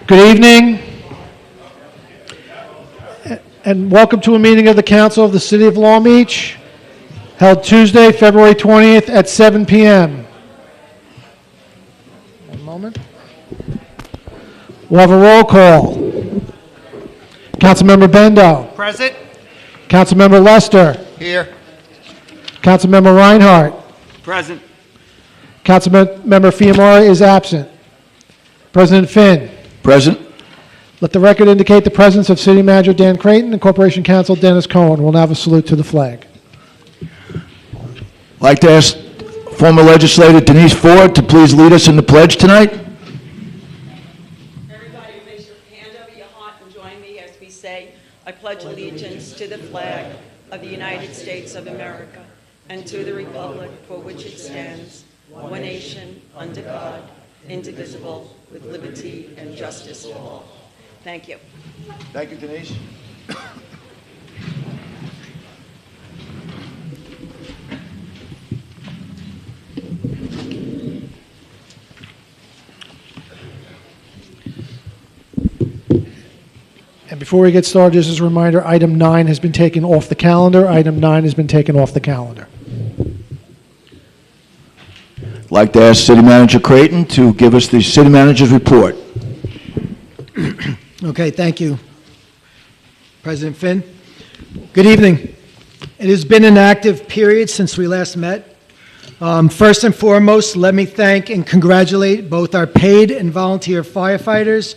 Good evening, and welcome to a meeting of the Council of the City of Long Beach, held Tuesday, February 20th at 7 p.m. One moment. We'll have a roll call. Councilmember Bendo. Present. Councilmember Lester. Here. Councilmember Reinhardt. Present. Councilmember Fiamara is absent. President Finn. Present. Let the record indicate the presence of City Manager Dan Creighton and Corporation Counsel Dennis Cohen. We'll now have a salute to the flag. I'd like to ask former legislator Denise Ford to please lead us in the pledge tonight. Everybody raise your hand over your heart and join me as we say, I pledge allegiance to the flag of the United States of America and to the republic for which it stands, one nation, under God, indivisible, with liberty and justice for all. Thank you. Thank you, Denise. And before we get started, just as a reminder, item 9 has been taken off the calendar. Item 9 has been taken off the calendar. I'd like to ask City Manager Creighton to give us the City Manager's report. Okay, thank you, President Finn. Good evening. It has been an active period since we last met. First and foremost, let me thank and congratulate both our paid and volunteer firefighters.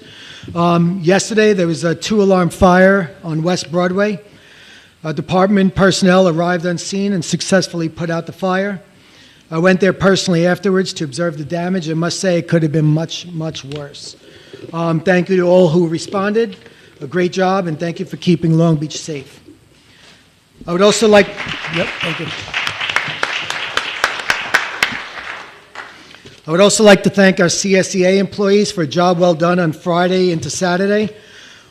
Yesterday, there was a 2-alarm fire on West Broadway. Department personnel arrived on scene and successfully put out the fire. I went there personally afterwards to observe the damage. I must say it could have been much, much worse. Thank you to all who responded. A great job, and thank you for keeping Long Beach safe. I would also like, thank you. I would also like to thank our CSEA employees for a job well done on Friday into Saturday.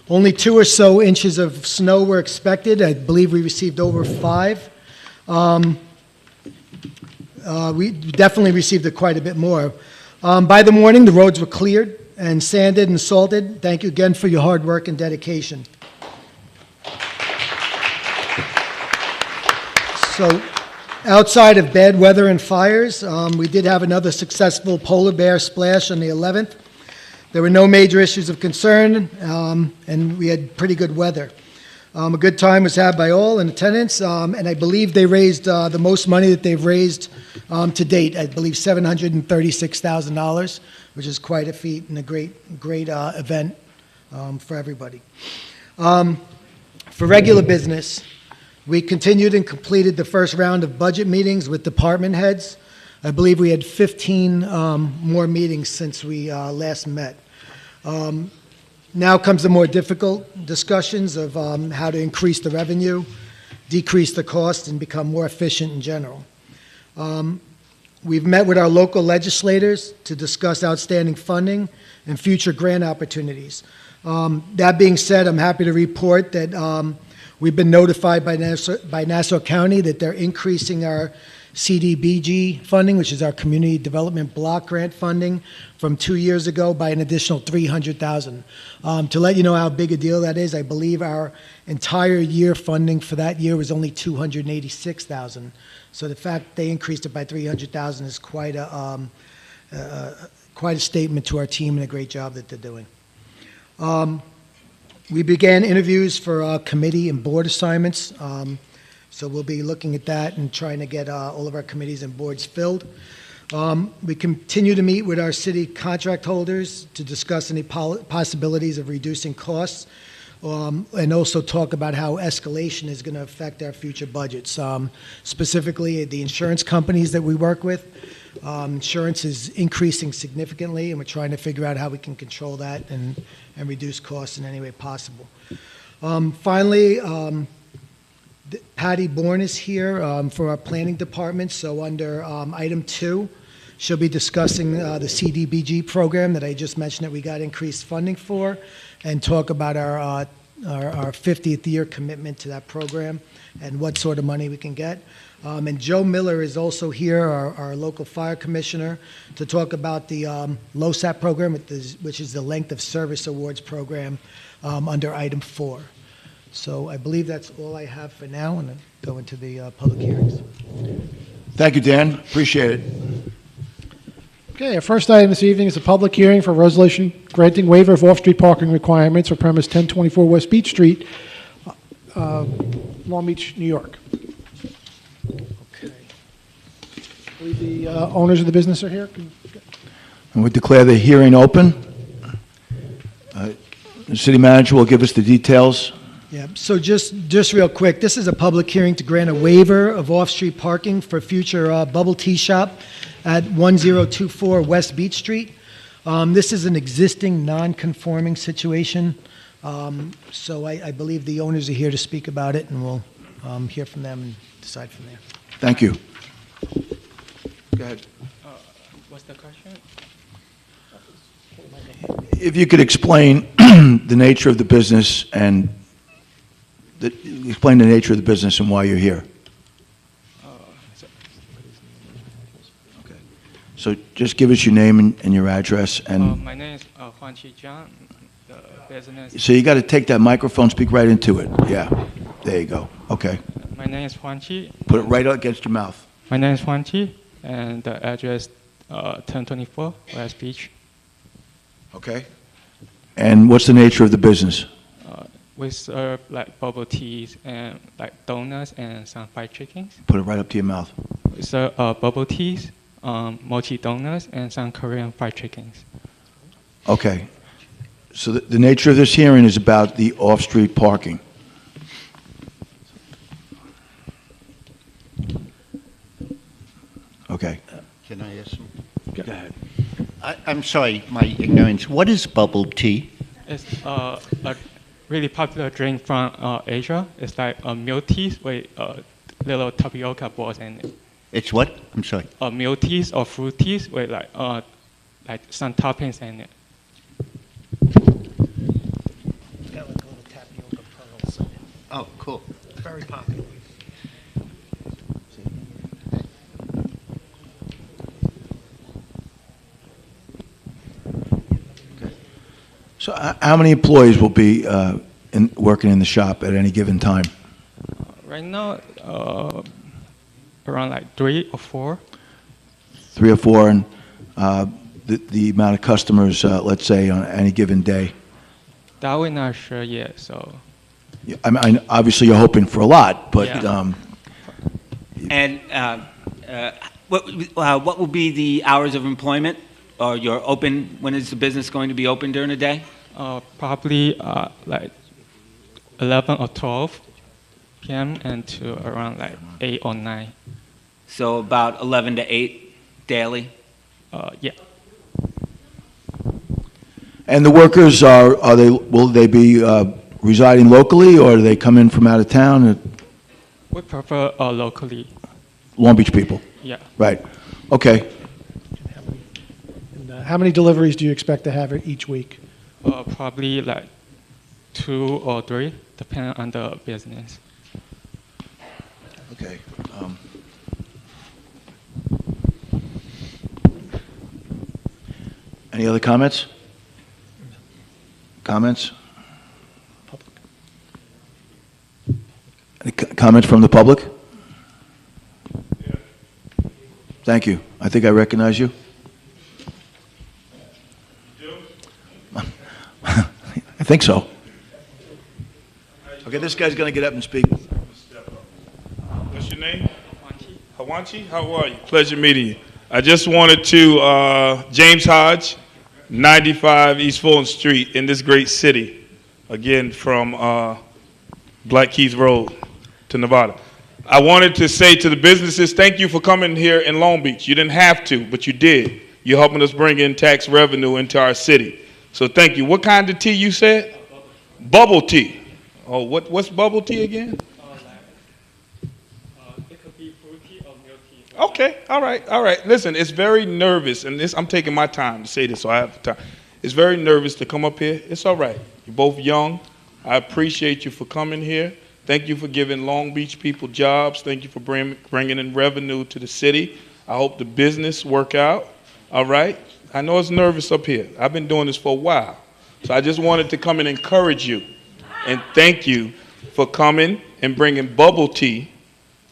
Only 2 or so inches of snow were expected. I believe we received over 5. We definitely received quite a bit more. By the morning, the roads were cleared and sanded and salted. Thank you again for your hard work and dedication. So, outside of bad weather and fires, we did have another successful polar bear splash on the 11th. There were no major issues of concern, and we had pretty good weather. A good time was had by all in attendance, and I believe they raised the most money that they've raised to date. I believe $736,000, which is quite a feat and a great event for everybody. For regular business, we continued and completed the first round of budget meetings with department heads. I believe we had 15 more meetings since we last met. Now comes the more difficult discussions of how to increase the revenue, decrease the cost, and become more efficient in general. We've met with our local legislators to discuss outstanding funding and future grant opportunities. That being said, I'm happy to report that we've been notified by Nassau County that they're increasing our CDBG funding, which is our Community Development Block Grant funding, from 2 years ago by an additional $300,000. To let you know how big a deal that is, I believe our entire year funding for that year was only $286,000. So the fact they increased it by $300,000 is quite a statement to our team and a great job that they're doing. We began interviews for committee and board assignments. So we'll be looking at that and trying to get all of our committees and boards filled. We continue to meet with our city contract holders to discuss any possibilities of reducing costs, and also talk about how escalation is going to affect our future budgets. Specifically, the insurance companies that we work with, insurance is increasing significantly, and we're trying to figure out how we can control that and reduce costs in any way possible. Finally, Patty Bourne is here for our planning department. So under item 2, she'll be discussing the CDBG program that I just mentioned that we got increased funding for, and talk about our our 50th year commitment to that program and what sort of money we can get. And Joe Miller is also here, our local fire commissioner, to talk about the LoSAP program, which is the Length of Service Awards program, under item 4. So I believe that's all I have for now, and then go into the public hearings. Thank you, Dan. Appreciate it. Okay, our first item this evening is a public hearing for a resolution granting waiver of off-street parking requirements for premise 1024 West Beach Street, Long Beach, New York. Okay. I believe the owners of the business are here. And we declare the hearing open. The city manager will give us the details. Yeah, so just real quick, this is a public hearing to grant a waiver of off-street parking for future bubble tea shop at 1024 West Beach Street. This is an existing non-conforming situation, so I believe the owners are here to speak about it, and we'll hear from them and decide from there. Thank you. Go ahead. What's the question? If you could explain the nature of the business and explain the nature of the business and why you're here. Okay. So just give us your name and your address. And My name is Huan Chi Jiang. The business. so you got to take that microphone, speak right into it. Yeah. There you go. Okay. My name is Huan Chi. Put it right against your mouth. My name is Huan Chi, and the address 1024 West Beach. Okay. And what's the nature of the business? We serve like bubble teas and like donuts and some fried chickens. Put it right up to your mouth. We serve bubble teas, mochi donuts, and some Korean fried chickens. Okay. So the nature of this hearing is about the off-street parking. Okay. Can I ask some? Go ahead. I'm sorry, my ignorance. What is bubble tea? It's a really popular drink from Asia. It's like milk teas with little tapioca balls in it. It's what? I'm sorry. Milk teas or fruit teas with like some toppings in it. Got like little tapioca pearls in it. Oh, cool. Very popular. So how many employees will be working in the shop at any given time? Right now, around like 3 or 4. 3 or 4, and the amount of customers, let's say, on any given day? That we're not sure yet. So Yeah, I mean, obviously, you're hoping for a lot, but Yeah. And what will be the hours of employment? Or you're open, when is the business going to be open during the day? probably like 11 or 12 p.m. and to around like 8 or 9. So about 11 to 8 daily? Yeah. And the workers will they be residing locally, or do they come in from out of town? We prefer locally. Long Beach people, Yeah. right? Okay. And, how many deliveries do you expect to have each week? Probably like 2 or 3, depending on the business. Okay. Any other comments? Comments? Any comments from the public? Thank you. I think I recognize you. I think so. Okay, this guy's going to get up and speak. What's your name? Hawanchi. How are you? Pleasure meeting you. I just wanted to, James Hodge, 95 East Fulton Street in this great city, again from Black Keys Road to Nevada. I wanted to say to the businesses, thank you for coming here in Long Beach. You didn't have to, but you did. You're helping us bring in tax revenue into our city. So thank you. What kind of tea you said? Bubble tea. Oh, what's bubble tea again? It could be fruity or milk tea. Okay, all right. Listen, it's very nervous, and I'm taking my time to say this, so I have time. It's very nervous to come up here. It's all right. You're both young. I appreciate you for coming here. Thank you for giving Long Beach people jobs. Thank you for bringing in revenue to the city. I hope the business work out. All right? I know it's nervous up here. I've been doing this for a while. So I just wanted to come and encourage you and thank you for coming and bringing bubble tea.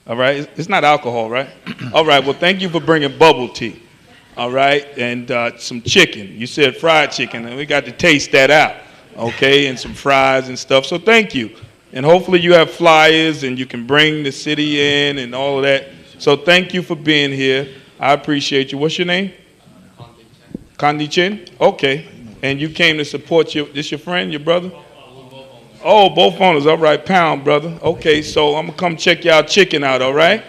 All right? It's not alcohol, right? All right. Well, thank you for bringing bubble tea. All right? And some chicken. You said fried chicken, and we got to taste that out. Okay? And some fries and stuff. So thank you. And hopefully you have flyers and you can bring the city in and all of that. So thank you for being here. I appreciate you. What's your name? Kandi Chen? Okay. And you came to support this your friend, your brother? Oh, both owners. All right. Pound, brother. Okay. So I'm going to come check y'all chicken out. All right?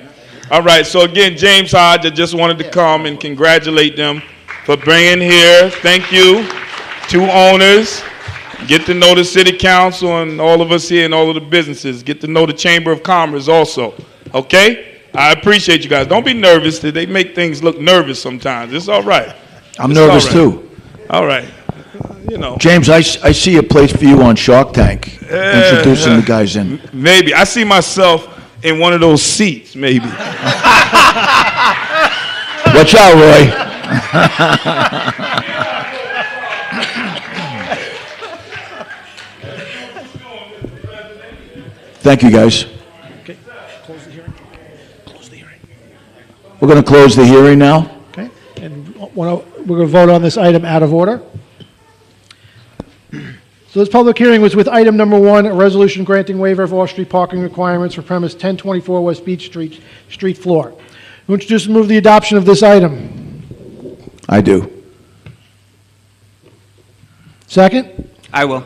All right. So again, James Hodge, I just wanted to come and congratulate them for bringing here. Thank you. 2 owners. Get to know the city council and all of us here and all of the businesses. Get to know the Chamber of Commerce also. Okay? I appreciate you guys. Don't be nervous. They make things look nervous sometimes. It's all right. I'm nervous too. All right. You know. James, I see a place for you on Shark Tank. Introducing the guys in. Maybe. I see myself in one of those seats, maybe. Watch out, Roy. Thank you, guys. Okay, close the hearing. Close the hearing. We're going to close the hearing now. Okay, and we're going to vote on this item out of order. So this public hearing was with item number 1, a resolution granting waiver of off-street parking requirements for premise 1024 West Beach Street floor. Who introduce and move the adoption of this item? I do. Second? I will.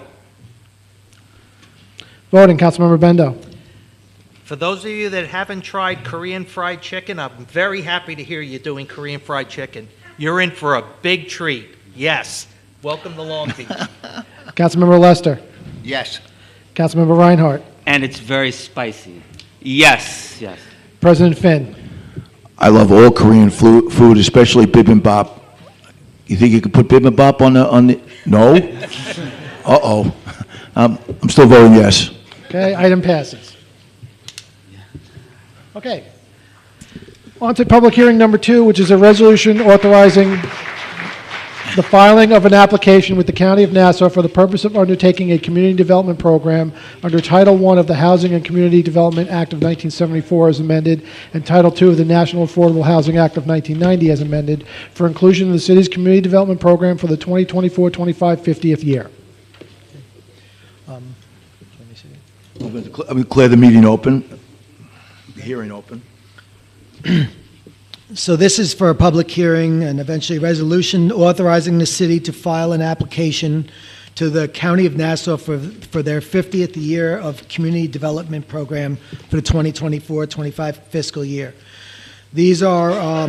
Voting, Councilmember Bendo. For those of you that haven't tried Korean fried chicken, I'm very happy to hear you're doing Korean fried chicken. You're in for a big treat. Yes. Welcome to Long Beach. Councilmember Lester. Yes. Councilmember Reinhardt. And it's very spicy. Yes, yes. President Finn. I love all Korean food, especially bibimbap. You think you could put bibimbap on the? No. Uh-oh. I'm still voting yes. Okay, item passes. Okay. On to public hearing number 2, which is a resolution authorizing the filing of an application with the County of Nassau for the purpose of undertaking a community development program under Title I of the Housing and Community Development Act of 1974 as amended, and Title II of the National Affordable Housing Act of 1990 as amended, for inclusion in the city's community development program for the 2024-25 50th year. I'm going to declare the meeting open, the hearing open. So this is for a public hearing and eventually resolution authorizing the city to file an application to the County of Nassau for their 50th year of community development program for the 2024-25 fiscal year. These are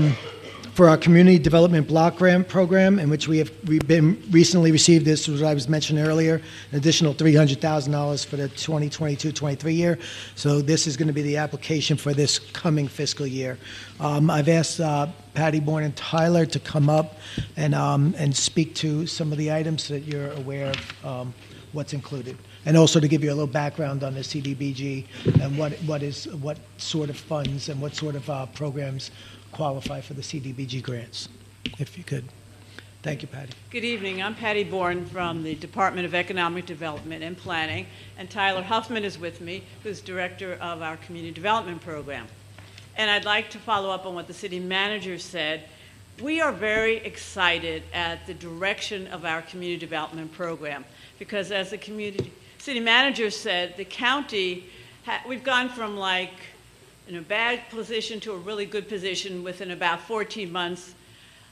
for our community development block grant program, in which we've recently received, this was what I was mentioning earlier, an additional $300,000 for the 2022-23 year. So this is going to be the application for this coming fiscal year. I've asked Patty Bourne and Tyler to come up and speak to some of the items so that you're aware of what's included, and also to give you a little background on the CDBG and what sort of funds and what sort of programs qualify for the CDBG grants, if you could. Thank you, Patty. Good evening. I'm Patty Bourne from the Department of Economic Development and Planning, and Tyler Huffman is with me, who's director of our Community Development Program. And I'd like to follow up on what the city manager said. We are very excited at the direction of our Community Development Program, because as the city manager said, the county, we've gone from like in a bad position to a really good position within about 14 months,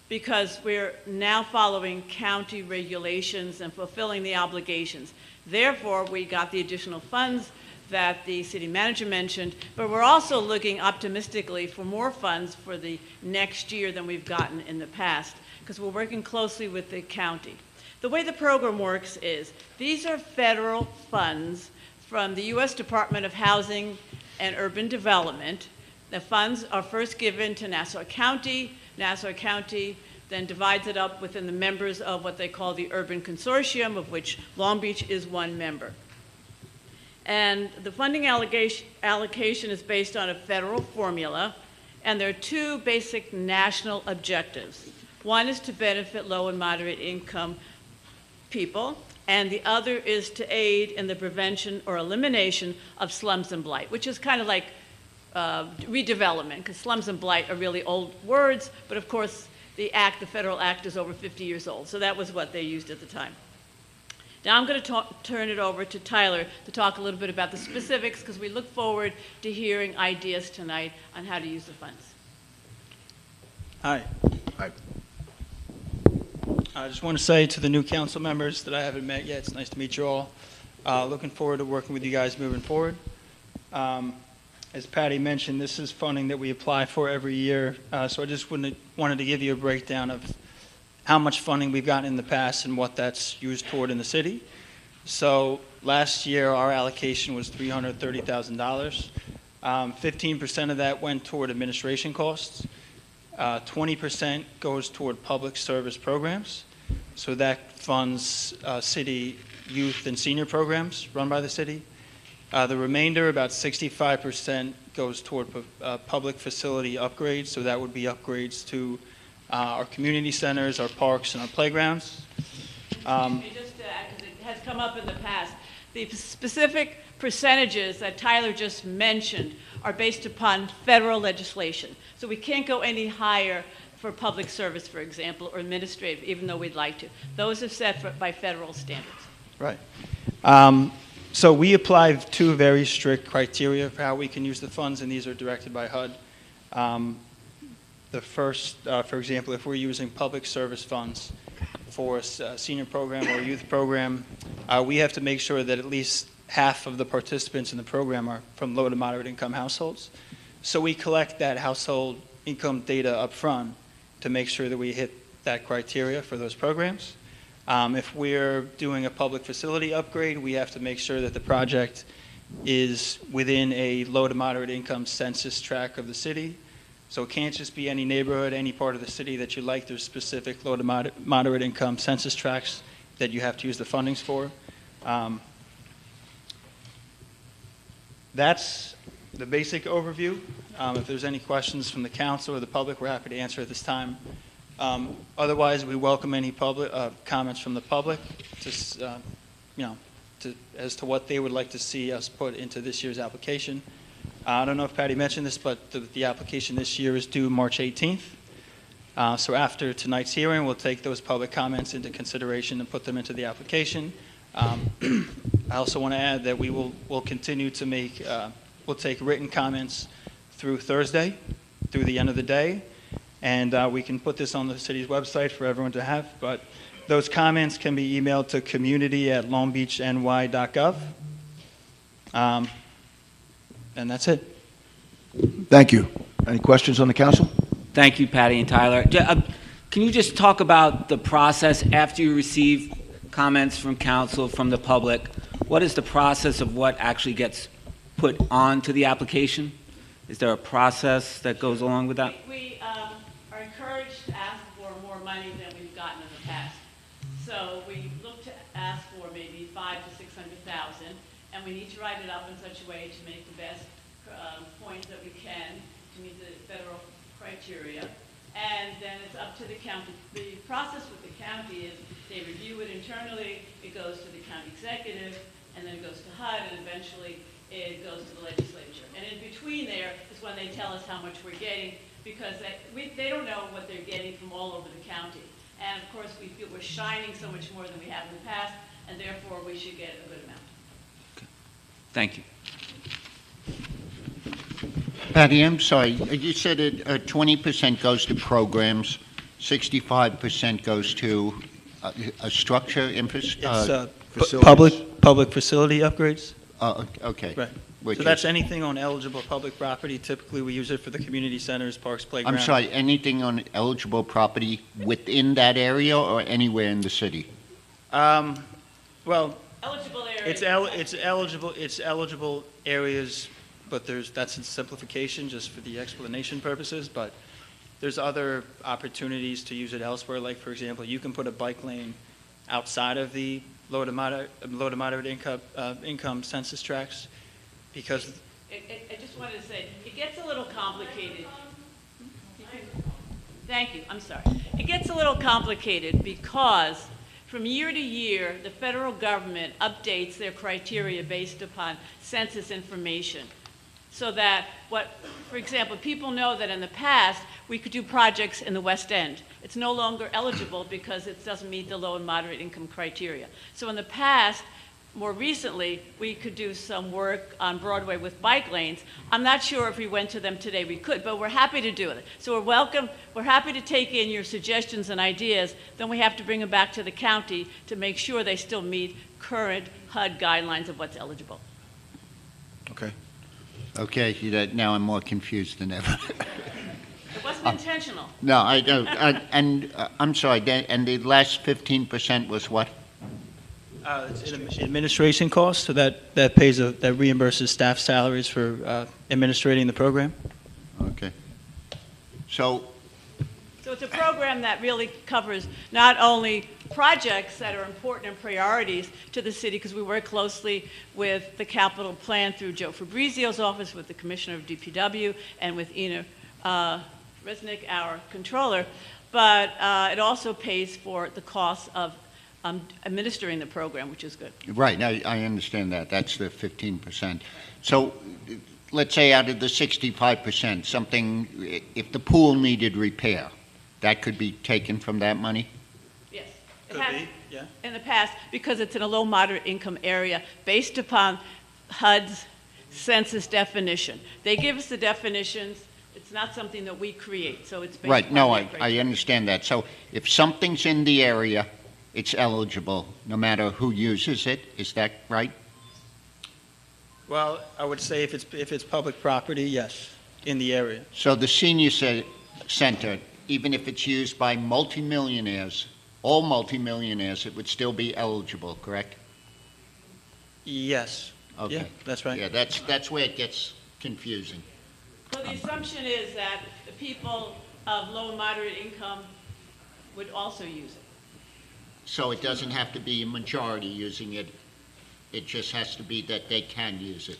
because we're now following county regulations and fulfilling the obligations. Therefore, we got the additional funds that the city manager mentioned, but we're also looking optimistically for more funds for the next year than we've gotten in the past, because we're working closely with the county. The way the program works is, these are federal funds from the U.S. Department of Housing and Urban Development. The funds are first given to Nassau County. Nassau County then divides it up within the members of what they call the Urban Consortium, of which Long Beach is one member. And the funding allocation is based on a federal formula, and there are two basic national objectives. One is to benefit low and moderate income people, and the other is to aid in the prevention or elimination of slums and blight, which is kind of like redevelopment, because slums and blight are really old words, but of course the federal act is over 50 years old, so that was what they used at the time. Now I'm going to turn it over to Tyler to talk a little bit about the specifics, because we look forward to hearing ideas tonight on how to use the funds. Hi. I just want to say to the new council members that I haven't met yet, it's nice to meet you all. Looking forward to working with you guys moving forward. As Patty mentioned, this is funding that we apply for every year, so I just wanted to give you a breakdown of how much funding we've gotten in the past and what that's used toward in the city. So last year, our allocation was $330,000. 15% of that went toward administration costs. 20% goes toward public service programs. So that funds city youth and senior programs run by the city. The remainder, about 65%, goes toward public facility upgrades. So that would be upgrades to our community centers, our parks, and our playgrounds. Just to add, because it has come up in the past, the specific percentages that Tyler just mentioned are based upon federal legislation. So we can't go any higher for public service, for example, or administrative, even though we'd like to. Those are set by federal standards. Right. So we apply two very strict criteria for how we can use the funds, and these are directed by HUD. The first, for example, if we're using public service funds for a senior program or a youth program, we have to make sure that at least half of the participants in the program are from low to moderate income households. So we collect that household income data up front to make sure that we hit that criteria for those programs. If we're doing a public facility upgrade, we have to make sure that the project is within a low to moderate income census tract of the city. So it can't just be any neighborhood, any part of the city that you like. There's specific low to moderate income census tracts that you have to use the fundings for. That's the basic overview. If there's any questions from the council or the public, we're happy to answer at this time. Otherwise, we welcome any public comments from the public, as to what they would like to see us put into this year's application. I don't know if Patty mentioned this, but the application this year is due March 18th. So after tonight's hearing, we'll take those public comments into consideration and put them into the application. I also want to add that we'll continue to we'll take written comments through Thursday, through the end of the day, and we can put this on the city's website for everyone to have. But those comments can be emailed to community@longbeachny.gov. And that's it. Thank you. Any questions on the council? Thank you, Patty and Tyler. Can you just talk about the process after you receive comments from council, from the public? What is the process of what actually gets put onto the application? Is there a process that goes along with that? We are encouraged to ask for more money than we've gotten in the past. So we look to ask for maybe $500,000 to $600,000, and we need to write it up in such a way to make the best points that we can to meet the federal criteria. And then it's up to the county. The process with the county is they review it internally, it goes to the county executive, and then it goes to HUD, and eventually it goes to the legislature. And in between there is when they tell us how much we're getting, because they don't know what they're getting from all over the county. And of course, we feel we're shining so much more than we have in the past, and therefore we should get a good amount. Thank you. Patty, I'm sorry, you said 20% goes to programs, 65% goes to a structure, infrastructure? It's public facility upgrades. Okay. Right. Which So that's is- anything on eligible public property. Typically, we use it for the community centers, parks, playgrounds. I'm sorry, anything on eligible property within that area or anywhere in the city? Well, Eligible areas. it's eligible areas, but that's a simplification just for the explanation purposes, but there's other opportunities to use it elsewhere. Like, for example, you can put a bike lane outside of the low to moderate income census tracts, because I just wanted to say, it gets a little complicated. Thank you, I'm sorry. It gets a little complicated because from year to year, the federal government updates their criteria based upon census information. So that for example, people know that in the past, we could do projects in the West End. It's no longer eligible because it doesn't meet the low and moderate income criteria. So in the past, more recently, we could do some work on Broadway with bike lanes. I'm not sure if we went to them today we could, but we're happy to do it. So we're happy to take in your suggestions and ideas, then we have to bring them back to the county to make sure they still meet current HUD guidelines of what's eligible. Okay. Okay, now I'm more confused than ever. It wasn't intentional. No, I don't. I'm sorry, and the last 15% was what? it's administration costs, so that reimburses staff salaries for administrating the program. Okay. So So it's a program that really covers not only projects that are important and priorities to the city, because we work closely with the capital plan through Joe Fabrizio's office, with the Commissioner of DPW, and with Ina Resnick, our controller, but it also pays for the costs of administering the program, which is good. right, I understand that. That's the 15%. So let's say out of the 65%, something, if the pool needed repair, that could be taken from that money? Yes. It Could has be, yeah. in the past, because it's in a low moderate income area, based upon HUD's census definition. They give us the definitions. It's not something that we create, so it's based Right, upon no, their I criteria. understand that. So if something's in the area, it's eligible, no matter who uses it, is that right? Well, I would say if it's public property, yes, in the area. So the senior center, even if it's used by multimillionaires, all multimillionaires, it would still be eligible, correct? Yes. Okay. Yeah, that's right. Yeah, that's where it gets confusing. So the assumption is that the people of low and moderate income would also use it. So it doesn't have to be a majority using it, it just has to be that they can use it.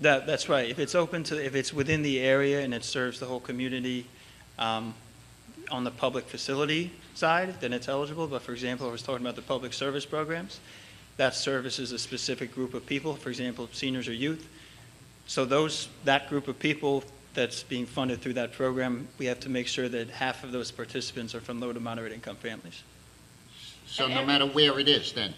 That's right. If it's within the area and it serves the whole community, on the public facility side, then it's eligible. But for example, I was talking about the public service programs. That services a specific group of people, for example, seniors or youth. So that group of people that's being funded through that program, we have to make sure that half of those participants are from low to moderate income families. So no matter where it is then,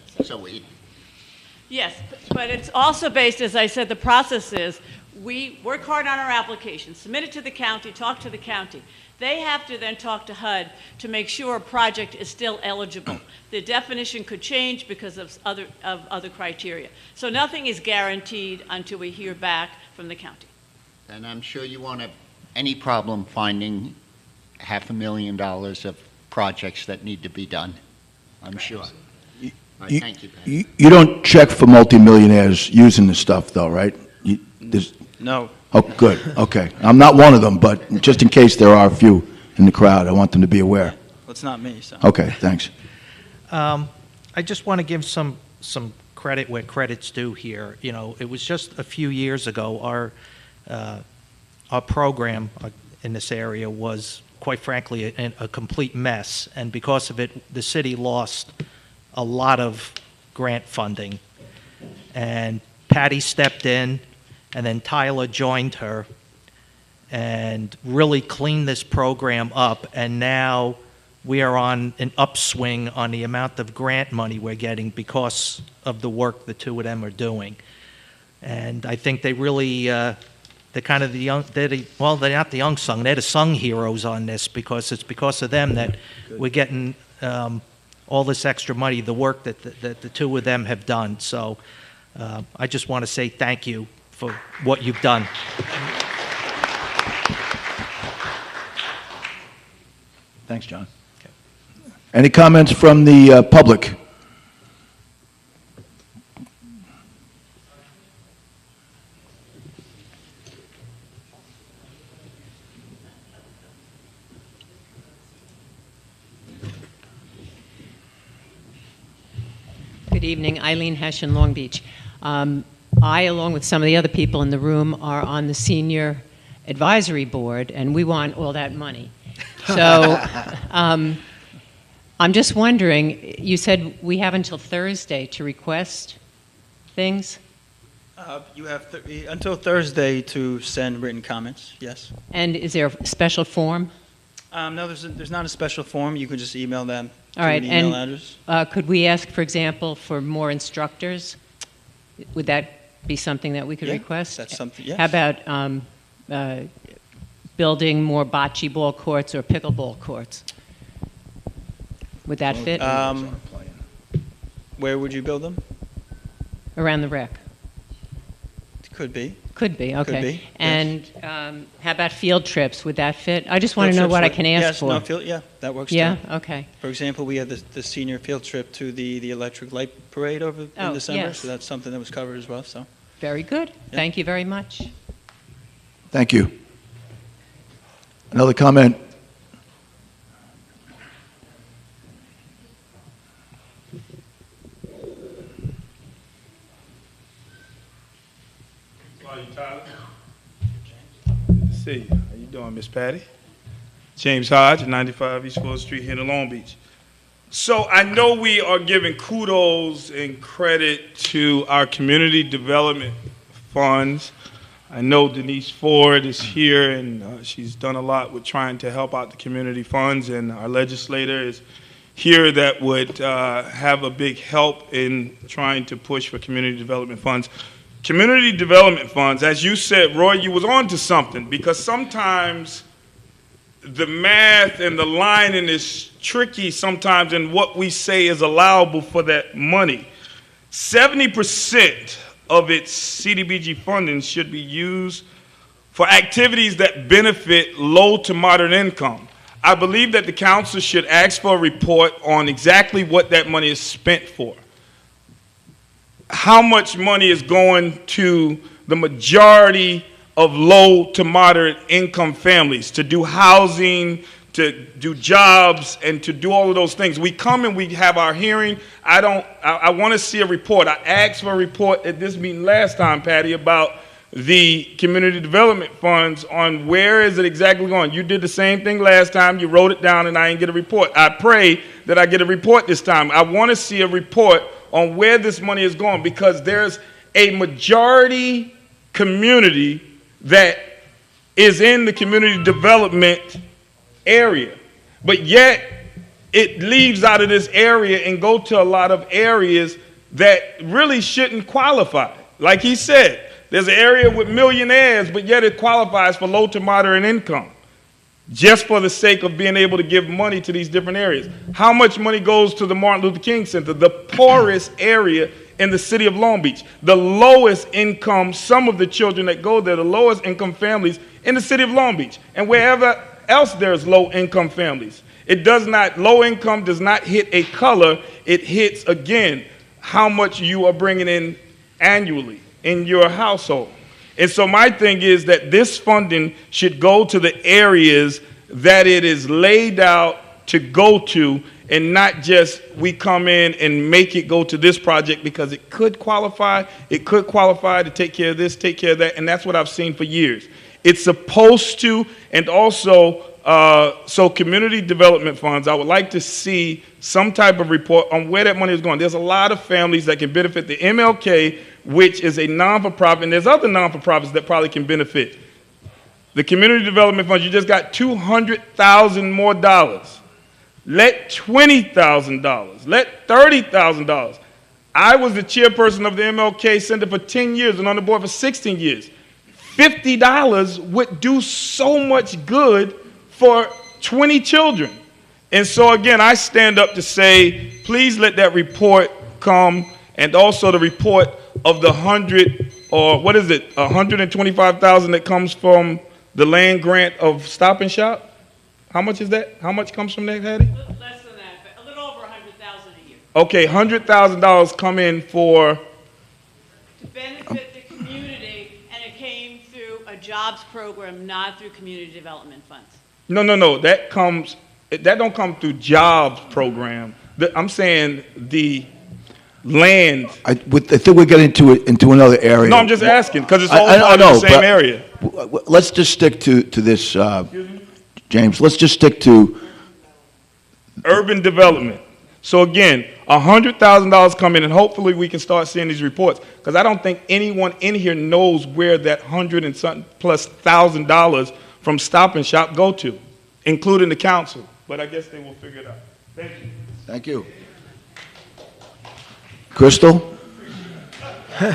Yes, but it's also based, as I said, the process is, we work hard on our application, submit it to the county, talk to the county. They have to then talk to HUD to make sure a project is still eligible. The definition could change because of other criteria. So nothing is guaranteed until we hear back from the county. and I'm sure you won't have any problem finding $500,000 of projects that need to be done, I'm sure. All right, thank you, Pat. You don't check for multimillionaires using this stuff, though, right? No. Oh, good, okay. I'm not one of them, but just in case there are a few in the crowd, I want them to be aware. Well, it's not me, so. Okay, thanks. I just want to give some credit where credit's due here. You know, it was just a few years ago, our program in this area was, quite frankly, a complete mess, and because of it, the city lost a lot of grant funding. And Patty stepped in, and then Tyler joined her, and really cleaned this program up, and now we are on an upswing on the amount of grant money we're getting because of the work the two of them are doing. And I think they really, they're kind of they're not the unsung, they're the sung heroes on this, because it's because of them that we're getting all this extra money, the work that the two of them have done. So I just want to say thank you for what you've done. Thanks, John. Any comments from the public? Good evening, Eileen Hessian, Long Beach. I, along with some of the other people in the room, are on the Senior Advisory Board, and we want all that money. So I'm just wondering, you said we have until Thursday to request things? You have until Thursday to send written comments, yes. And is there a special form? No, there's not a special form. You can just email them All to right, an email and address. could we ask, for example, for more instructors? Would that be something that we could Yeah, request? that's something, yes. How about building more bocce ball courts or pickleball courts? Would that fit? Where would you build them? Around the rec? Could be. Could be, okay. Could be, yes. And how about field trips? Would that fit? I just want Field to know trips what I would- can ask yes, for. no, yeah, that works Yeah? too. Okay. For example, we had the senior field trip to the electric light parade over Oh, in December, yes. so that's something that was covered as well, so. Very good. Thank you very much. Thank you. Another comment? Tyler. Good to see you. How you doing, Miss Patty? James Hodge, 95 East 4th Street here in Long Beach. So I know we are giving kudos and credit to our community development funds. I know Denise Ford is here, and she's done a lot with trying to help out the community funds, and our legislator is here that would have a big help in trying to push for community development funds. Community development funds, as you said, Roy, you was on to something, because sometimes the math and the lining is tricky sometimes in what we say is allowable for that money. 70% of its CDBG funding should be used for activities that benefit low to moderate income. I believe that the council should ask for a report on exactly what that money is spent for. How much money is going to the majority of low to moderate income families to do housing, to do jobs, and to do all of those things. We come and we have our hearing. I want to see a report. I asked for a report at this meeting last time, Patty, about the community development funds on where is it exactly going. You did the same thing last time. You wrote it down and I didn't get a report. I pray that I get a report this time. I want to see a report on where this money is going, because there's a majority community that is in the community development area, but yet it leaves out of this area and go to a lot of areas that really shouldn't qualify. Like he said, there's an area with millionaires, but yet it qualifies for low to moderate income, just for the sake of being able to give money to these different areas. How much money goes to the Martin Luther King Center, the poorest area in the city of Long Beach, the lowest income, some of the children that go there, the lowest income families in the city of Long Beach, and wherever else there's low income families. It does not, low income does not hit a color, it hits, again, how much you are bringing in annually in your household. And so my thing is that this funding should go to the areas that it is laid out to go to, and not just we come in and make it go to this project because it could qualify to take care of this, take care of that, and that's what I've seen for years. It's supposed to, and also, so community development funds, I would like to see some type of report on where that money is going. There's a lot of families that can benefit. The MLK, which is a non-for-profit, and there's other non-for-profits that probably can benefit. The community development funds, you just got $200,000 more dollars. Let $20,000, let $30,000. I was the chairperson of the MLK Center for 10 years and on the board for 16 years. $50 would do so much good for 20 children. And so again, I stand up to say, please let that report come, and also the report of the 125,000 that comes from the land grant of Stop and Shop. How much is that? How much comes from that, Hattie? Less than that, but a little over $100,000 a year. Okay, $100,000 come in for? To benefit the community, and it came through a jobs program, not through community development funds. No, that don't come through jobs program. I'm saying land. I think we're getting into another area. No, I'm just asking, because it's I- all I part know, of the same but- area. Let's just stick to this, James, let's just stick to, Urban development. So again, $100,000 come in, and hopefully we can start seeing these reports, because I don't think anyone in here knows where that $100 and something plus $1,000 from Stop and Shop go to, including the council. But I guess they will figure it out. Thank you. thank you. Crystal? I'm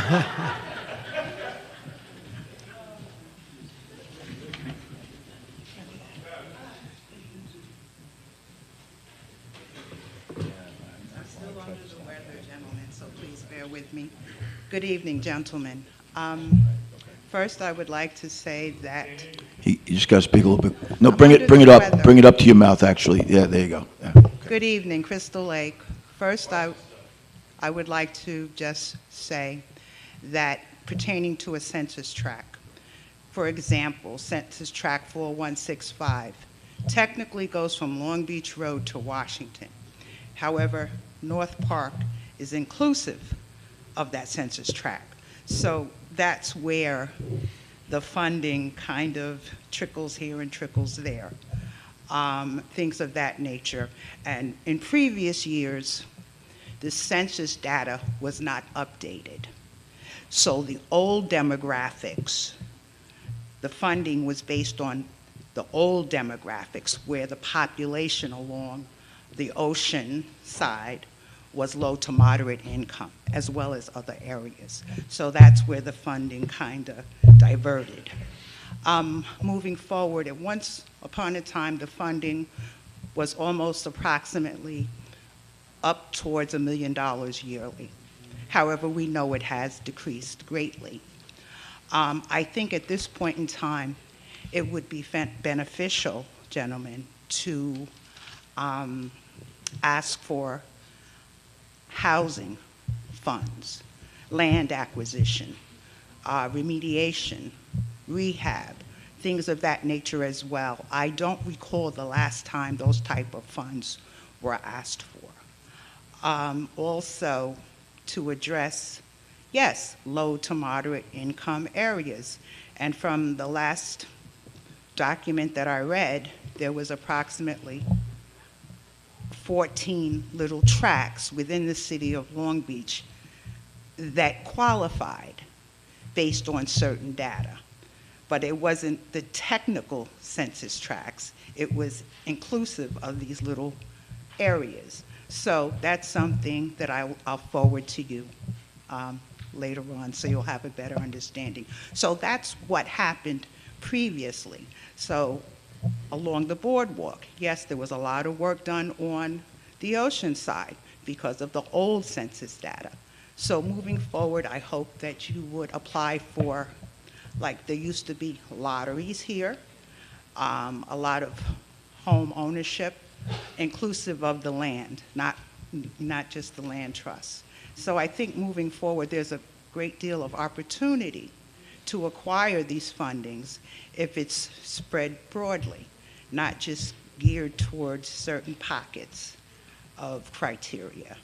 still under the weather, gentlemen, so please bear with me. Good evening, gentlemen. First, I would like to say that You just got to speak a little bit. No, I'm bring under it the up. weather. Bring it up to your mouth, actually. Yeah, there you go. Yeah. Good evening, Crystal Lake. First, I would like to just say that pertaining to a census tract, for example, Census Tract 4165 technically goes from Long Beach Road to Washington. However, North Park is inclusive of that census tract. So that's where the funding kind of trickles here and trickles there. Things of that nature. And in previous years, the census data was not updated. So the old demographics, the funding was based on the old demographics where the population along the ocean side was low to moderate income, as well as other areas. So that's where the funding kind of diverted. Moving forward, at once upon a time, the funding was almost approximately up towards $1 million yearly. However, we know it has decreased greatly. I think at this point in time, it would be beneficial, gentlemen, to ask for housing funds, land acquisition, remediation, rehab, things of that nature as well. I don't recall the last time those type of funds were asked for. Also, to address, yes, low to moderate income areas. And from the last document that I read, there was approximately 14 little tracts within the city of Long Beach that qualified based on certain data. But it wasn't the technical census tracts. It was inclusive of these little areas. So that's something that I'll forward to you later on, so you'll have a better understanding. So that's what happened previously. So along the boardwalk, yes, there was a lot of work done on the ocean side because of the old census data. So moving forward, I hope that you would apply for, like there used to be lotteries here, a lot of home ownership, inclusive of the land, not just the land trust. So I think moving forward, there's a great deal of opportunity to acquire these fundings if it's spread broadly, not just geared towards certain pockets of criteria.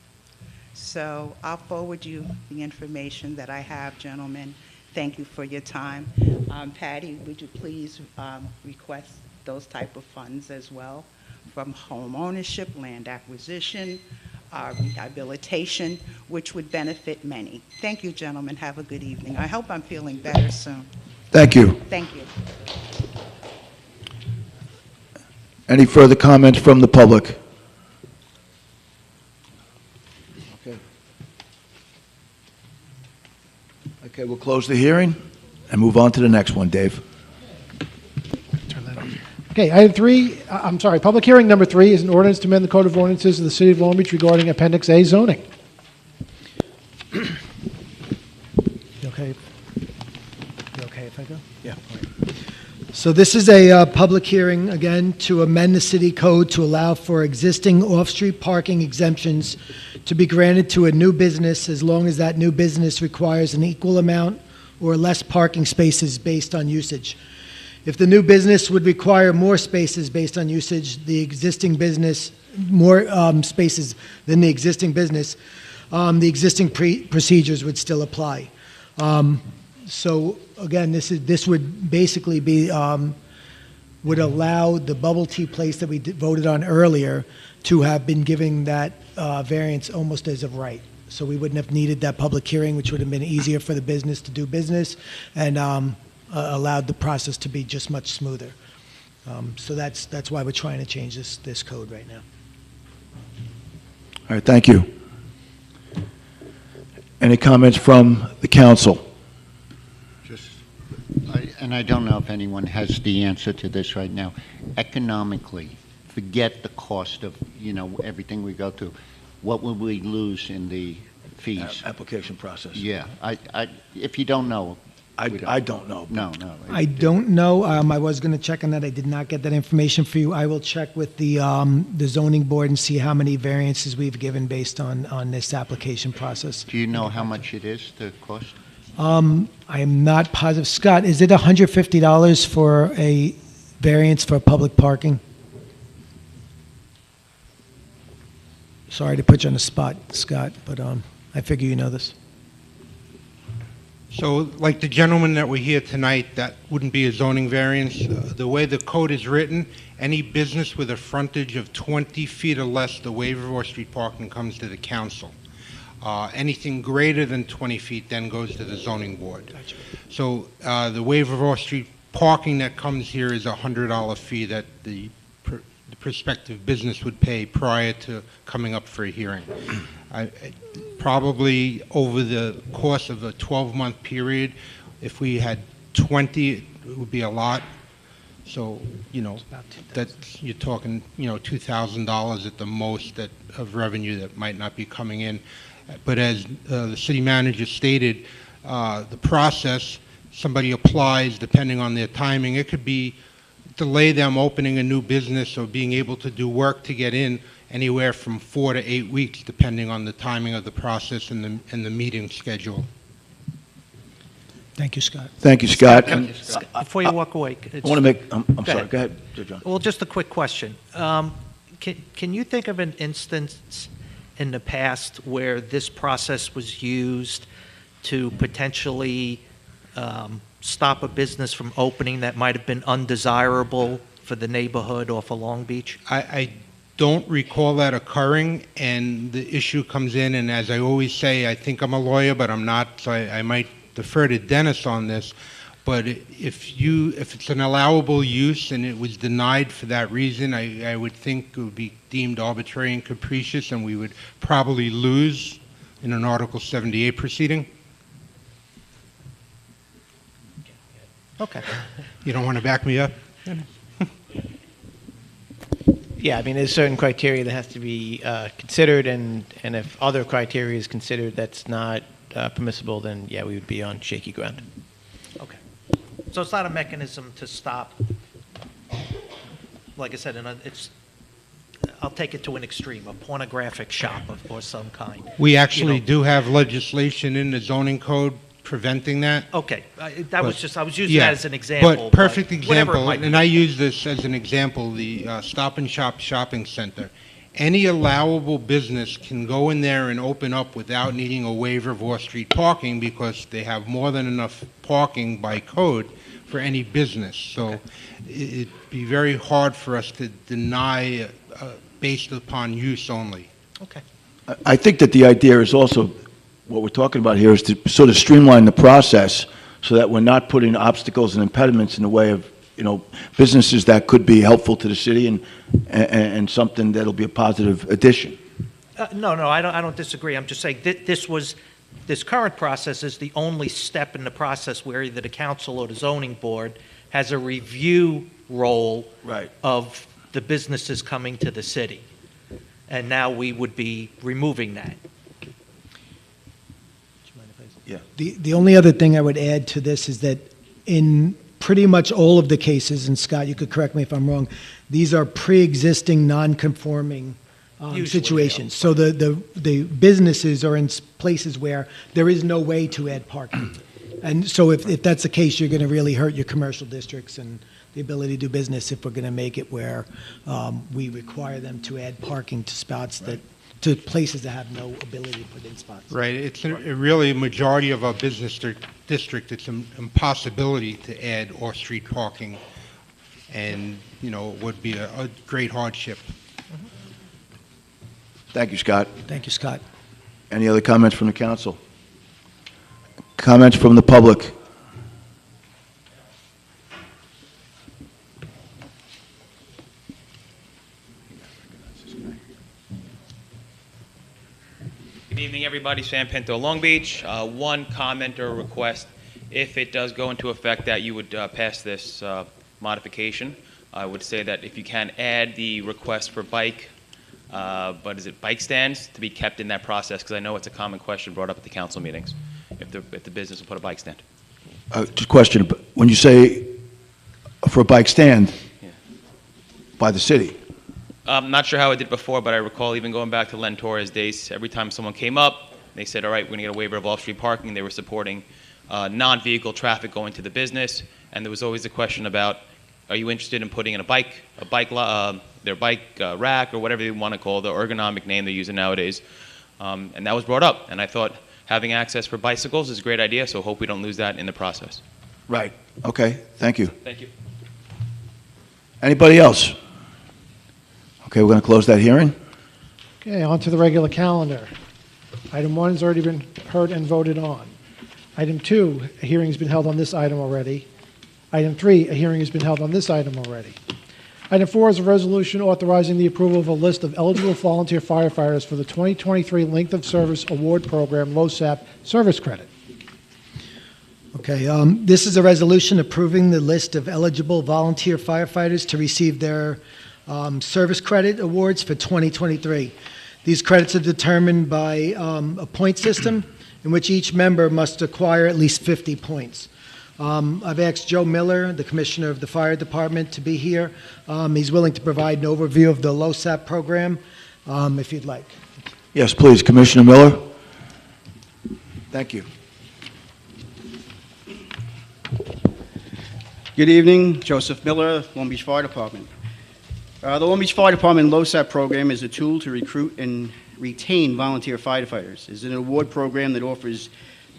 So I'll forward you the information that I have, gentlemen. Thank you for your time. Patty, would you please request those type of funds as well from home ownership, land acquisition, rehabilitation, which would benefit many. Thank you, gentlemen. Have a good evening. I hope I'm feeling better soon. Thank you. Thank you. Any further comments from the public? Okay. Okay, we'll close the hearing and move on to the next one, Dave. Okay, item three, I'm sorry, public hearing number 3 is an ordinance to amend the Code of Ordinances of the City of Long Beach regarding Appendix A zoning. You okay? You okay if I go? Yeah. So this is a public hearing, again, to amend the city code to allow for existing off-street parking exemptions to be granted to a new business as long as that new business requires an equal amount or less parking spaces based on usage. If the new business would require more spaces based on usage, the existing business, more spaces than the existing business, the existing procedures would still apply. So again, this would basically be, would allow the bubble tea place that we voted on earlier to have been given that variance almost as of right. So we wouldn't have needed that public hearing, which would have been easier for the business to do business and allowed the process to be just much smoother. So that's why we're trying to change this code right now. All right, thank you. Any comments from the council? And I don't know if anyone has the answer to this right now. Economically, forget the cost of, everything we go through. What would we lose in the fees? Application process. Yeah, if you don't know. I don't know. No. I don't know. I was going to check on that. I did not get that information for you. I will check with the zoning board and see how many variances we've given based on this application process. Do you know how much it is, the cost? I am not positive. Scott, is it $150 for a variance for public parking? Sorry to put you on the spot, Scott, but I figure you know this. So, like the gentleman that we're here tonight, that wouldn't be a zoning variance. The way the code is written, any business with a frontage of 20 feet or less, the waiver of off-street parking comes to the council. Anything greater than 20 feet then goes to the zoning board. Gotcha. So the waiver of off-street parking that comes here is a $100 fee that the prospective business would pay prior to coming up for a hearing. Probably over the course of a 12-month period, if we had 20, it would be a lot. So, that you're talking, $2,000 at the most of revenue that might not be coming in. But as the city manager stated, the process, somebody applies, depending on their timing, it could be delay them opening a new business or being able to do work to get in anywhere from 4 to 8 weeks, depending on the timing of the process and the meeting schedule. Thank you, Scott. Thank you, Scott. Before you walk away. I want to make, I'm sorry, go ahead, John. Well, just a quick question. Can you think of an instance in the past where this process was used to potentially stop a business from opening that might have been undesirable for the neighborhood or for Long Beach? I don't recall that occurring, and the issue comes in, and as I always say, I think I'm a lawyer, but I'm not, so I might defer to Dennis on this. But if it's an allowable use and it was denied for that reason, I would think it would be deemed arbitrary and capricious, and we would probably lose in an Article 78 proceeding. Okay. You don't want to back me up? Yeah, I mean, there's certain criteria that has to be considered, and if other criteria is considered that's not permissible, then yeah, we would be on shaky ground. Okay. So it's not a mechanism to stop, like I said, I'll take it to an extreme, a pornographic shop of some kind. We actually do have legislation in the zoning code preventing that. Okay, I was using that as an example. But perfect whatever it example, might be. and I use this as an example, the Stop and Shop shopping center. Any allowable business can go in there and open up without needing a waiver of off-street parking because they have more than enough parking by code for any business. So it'd be very hard for us to deny based upon use only. Okay. I think that the idea is also, what we're talking about here is to sort of streamline the process so that we're not putting obstacles and impediments in the way of, businesses that could be helpful to the city and something that'll be a positive addition. No, I don't disagree. I'm just saying this current process is the only step in the process where either the council or the zoning board has a review role of the businesses coming to the city. And now we would be removing that. Yeah. The only other thing I would add to this is that in pretty much all of the cases, and Scott, you could correct me if I'm wrong, these are pre-existing non-conforming situations. So the businesses are in places where there is no way to add parking. And so if that's the case, you're going to really hurt your commercial districts and the ability to do business if we're going to make it where we require them to add parking to spots that to places that have no ability to put in spots. Right, it's really a majority of our business district, it's an impossibility to add off-street parking, and, you know, it would be a great hardship. Thank you, Scott. Thank you, Scott. Any other comments from the council? Comments from the public? Good evening, everybody. Sam Pinto, Long Beach. One comment or request. If it does go into effect that you would pass this modification, I would say that if you can add the request for bike stands to be kept in that process, because I know it's a common question brought up at the council meetings, if the business will put a bike stand. Just a question, when you say for a bike stand by the city, I'm not sure how I did before, but I recall even going back to Len Torres days, every time someone came up, they said, all right, we're going to get a waiver of off-street parking. They were supporting non-vehicle traffic going to the business, and there was always a question about, are you interested in putting in their bike rack, or whatever they want to call the ergonomic name they're using nowadays, and that was brought up, and I thought having access for bicycles is a great idea, so hope we don't lose that in the process. right? Okay, thank you. Thank you. Anybody else? Okay, we're going to close that hearing. Okay, on to the regular calendar. Item 1 has already been heard and voted on. Item 2, a hearing has been held on this item already. Item 3, a hearing has been held on this item already. Item 4 is a resolution authorizing the approval of a list of eligible volunteer firefighters for the 2023 Length of Service Award Program LoSAP Service Credit. Okay, this is a resolution approving the list of eligible volunteer firefighters to receive their service credit awards for 2023. These credits are determined by a point system in which each member must acquire at least 50 points. I've asked Joe Miller, the Commissioner of the Fire Department, to be here. He's willing to provide an overview of the LoSAP program, if you'd like. Yes, please, Commissioner Miller. Thank you. Good evening, Joseph Miller, Long Beach Fire Department. The Long Beach Fire Department LoSAP program is a tool to recruit and retain volunteer firefighters. It's an award program that offers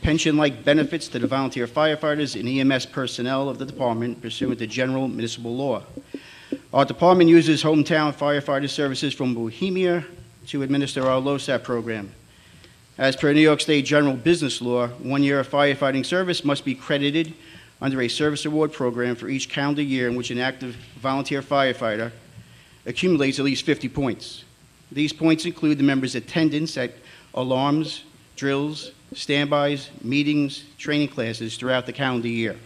pension-like benefits to the volunteer firefighters and EMS personnel of the department pursuant to general municipal law. Our department uses hometown firefighter services from Bohemia to administer our LoSAP program. As per New York State general business law, 1 year of firefighting service must be credited under a service award program for each calendar year in which an active volunteer firefighter accumulates at least 50 points. These points include the member's attendance at alarms, drills, standbys, meetings, training classes throughout the calendar year.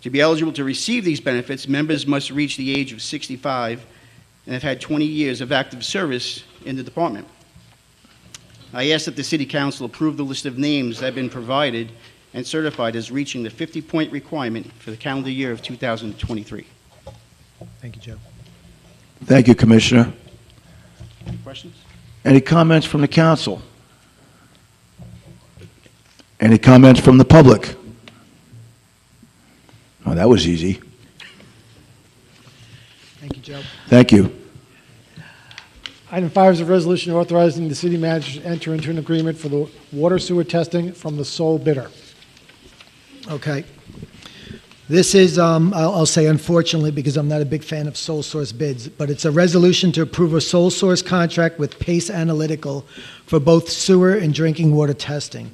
To be eligible to receive these benefits, members must reach the age of 65 and have had 20 years of active service in the department. I ask that the City Council approve the list of names that have been provided and certified as reaching the 50-point requirement for the calendar year of 2023. Thank you, Joe. Thank you, Commissioner. Any questions? Any comments from the council? Any comments from the public? Oh, that was easy. Thank you, Joe. Thank you. Item 5 is a resolution authorizing the city manager to enter into an agreement for the water sewer testing from the sole bidder. Okay. This is, I'll say unfortunately, because I'm not a big fan of sole source bids, but it's a resolution to approve a sole source contract with Pace Analytical for both sewer and drinking water testing.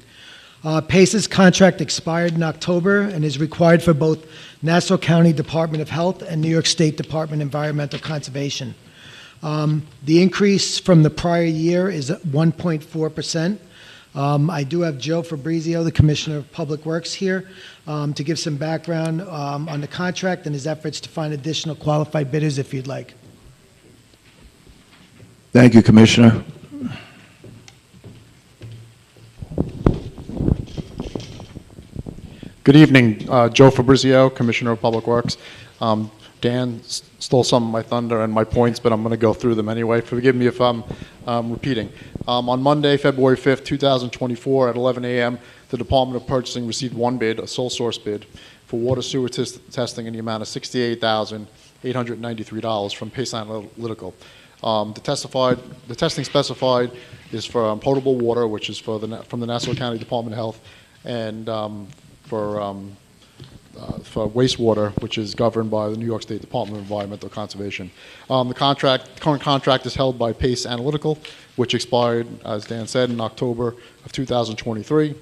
Pace's contract expired in October and is required for both Nassau County Department of Health and New York State Department of Environmental Conservation. The increase from the prior year is 1.4%. I do have Joe Fabrizio, the Commissioner of Public Works, here to give some background on the contract and his efforts to find additional qualified bidders, if you'd like. Thank you, Commissioner. Good evening, Joe Fabrizio, Commissioner of Public Works. Dan stole some of my thunder and my points, but I'm going to go through them anyway. Forgive me if I'm repeating. On Monday, February 5th, 2024, at 11 a.m., the Department of Purchasing received one bid, a sole source bid, for water sewer testing in the amount of $68,893 from Pace Analytical. The testing specified is for potable water, which is from the Nassau County Department of Health, and for wastewater, which is governed by the New York State Department of Environmental Conservation. The current contract is held by Pace Analytical, which expired, as Dan said, in October of 2023.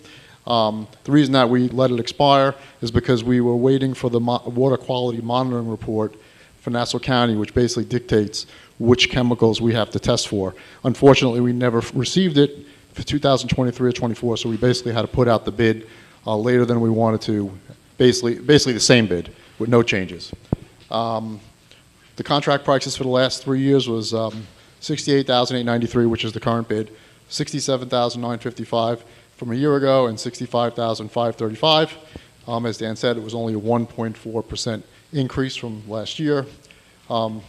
The reason that we let it expire is because we were waiting for the water quality monitoring report for Nassau County, which basically dictates which chemicals we have to test for. Unfortunately, we never received it for 2023 or 24, so we basically had to put out the bid later than we wanted to, basically the same bid with no changes. The contract prices for the last 3 years was $68,893, which is the current bid, $67,955 from a year ago, and $65,535. As Dan said, it was only a 1.4% increase from last year.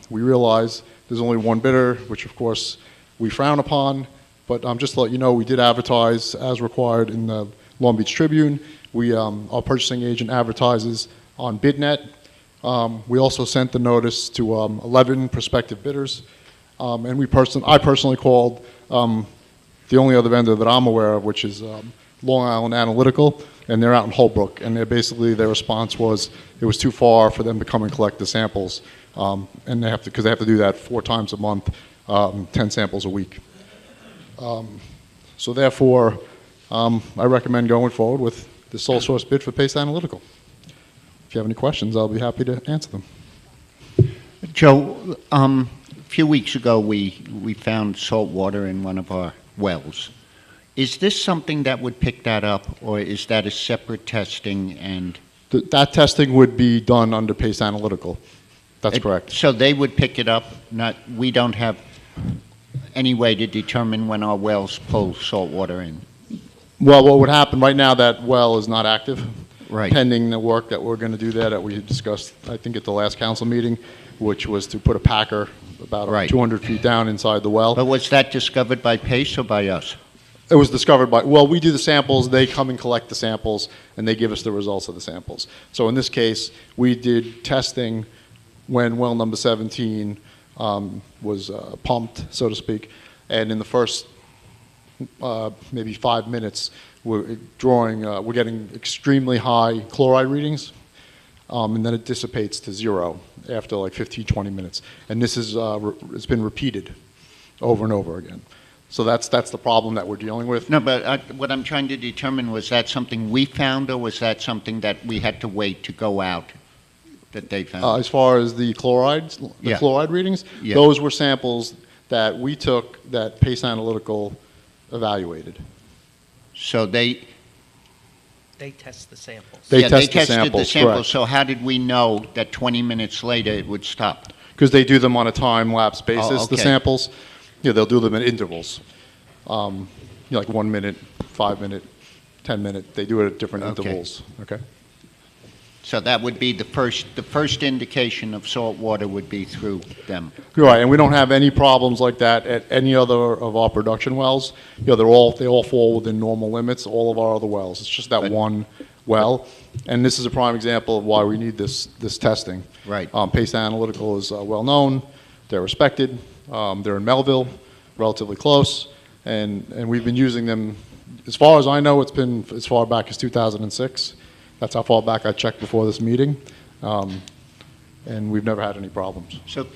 We realize there's only one bidder, which of course we frown upon, but just to let you know, we did advertise as required in the Long Beach Tribune. Our purchasing agent advertises on BidNet. We also sent the notice to 11 prospective bidders, and I personally called the only other vendor that I'm aware of, which is Long Island Analytical, and they're out in Holbrook, and their response was it was too far for them to come and collect the samples, and because they have to do that 4 times a month, 10 samples a week. So therefore, I recommend going forward with the sole source bid for Pace Analytical. If you have any questions, I'll be happy to answer them. Joe, a few weeks ago, we found salt water in one of our wells. Is this something that would pick that up, or is that a separate testing? And that testing would be done under Pace Analytical. That's correct. So they would pick it up. We don't have any way to determine when our wells pull salt water in. Well, what would happen right now? That well is not active. Right. Pending the work that we're going to do there that we discussed, I think, at the last council meeting, which was to put a packer about 200 feet down inside the well. But was that discovered by Pace or by us? It was discovered by, well, we do the samples, they come and collect the samples, and they give us the results of the samples. So in this case, we did testing when well number 17 was pumped, so to speak, and in the first maybe 5 minutes, we're getting extremely high chloride readings, and then it dissipates to 0 after like 15, 20 minutes. And this is, it's been repeated over and over again. So that's the problem that we're dealing with. No, but what I'm trying to determine, was that something we found, or was that something that we had to wait to go out that they found? As far as the chlorides, chloride readings, those were samples that we took that Pace Analytical evaluated. So they test the samples. They tested the samples, correct. So how did we know that 20 minutes later it would stop? Because they do them on a time-lapse basis, the okay. samples. They'll do them in intervals. Like 1 minute, 5 minute, 10 minute. They do it at different intervals. Okay. So that would be the first indication of salt water would be through them. Right, and we don't have any problems like that at any other of our production wells. They all fall within normal limits, all of our other wells. It's just that one well, and this is a prime example of why we need this testing. Right. Pace Analytical is well known. They're respected. They're in Melville, relatively close, and we've been using them. As far as I know, it's been as far back as 2006. That's how far back I checked before this meeting, and we've never had any problems. So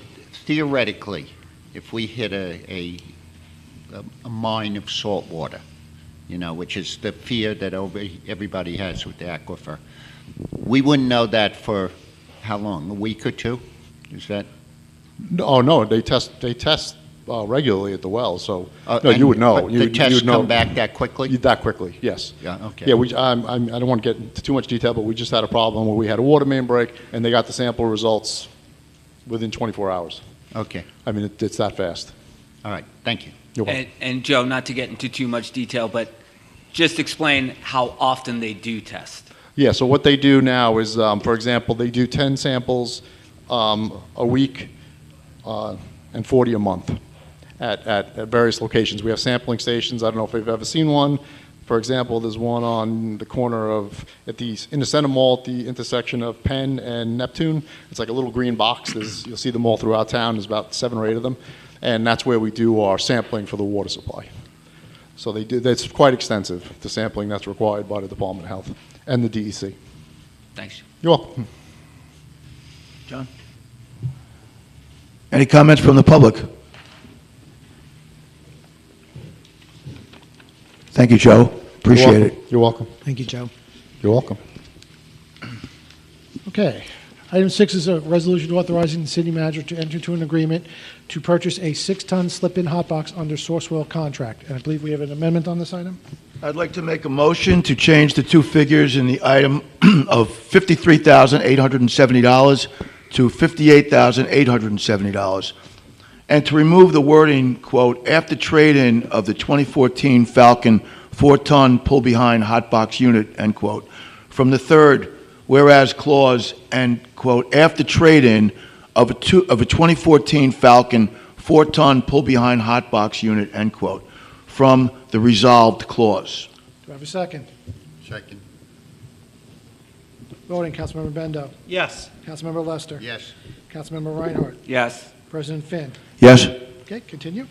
theoretically, if we hit a mine of salt water, which is the fear that everybody has with the aquifer, we wouldn't know that for how long? A week or two? Is that? No, they test regularly at the well, so no, you would know. The tests come back that quickly? That quickly, yes. Yeah, okay. Yeah, I don't want to get into too much detail, but we just had a problem where we had a water main break, and they got the sample results within 24 hours. Okay. I mean, it's that fast. All right, thank you. You're welcome. And Joe, not to get into too much detail, but just explain how often they do test. Yeah, so what they do now is, for example, they do 10 samples a week and 40 a month at various locations. We have sampling stations. I don't know if you've ever seen one. For example, there's one on the corner of, in the Center Mall at the intersection of Penn and Neptune. It's like a little green box. You'll see them all throughout town. There's about 7 or 8 of them. and that's where we do our sampling for the water supply. So they do, that's quite extensive, the sampling that's required by the Department of Health and the DEC. Thanks. You're welcome. John? Any comments from the public? Thank you, Joe. Appreciate it. You're welcome. Thank you, Joe. You're welcome. Okay. Item 6 is a resolution authorizing the city manager to enter into an agreement to purchase a 6-ton slip-in hot box under Sourcewell contract. And I believe we have an amendment on this item. I'd like to make a motion to change the two figures in the item of $53,870 to $58,870, and to remove the wording, quote, after trade-in of the 2014 Falcon 4-ton pull-behind hot box unit, end quote, from the third whereas clause, and, quote, after trade-in of a 2014 Falcon 4-ton pull-behind hot box unit, end quote, from the resolved clause. Do I have a second? Second. Voting, Councilmember Bendo. Yes. Councilmember Lester. Yes. Councilmember Reinhardt. Yes. President Finn. Yes? Okay, continue.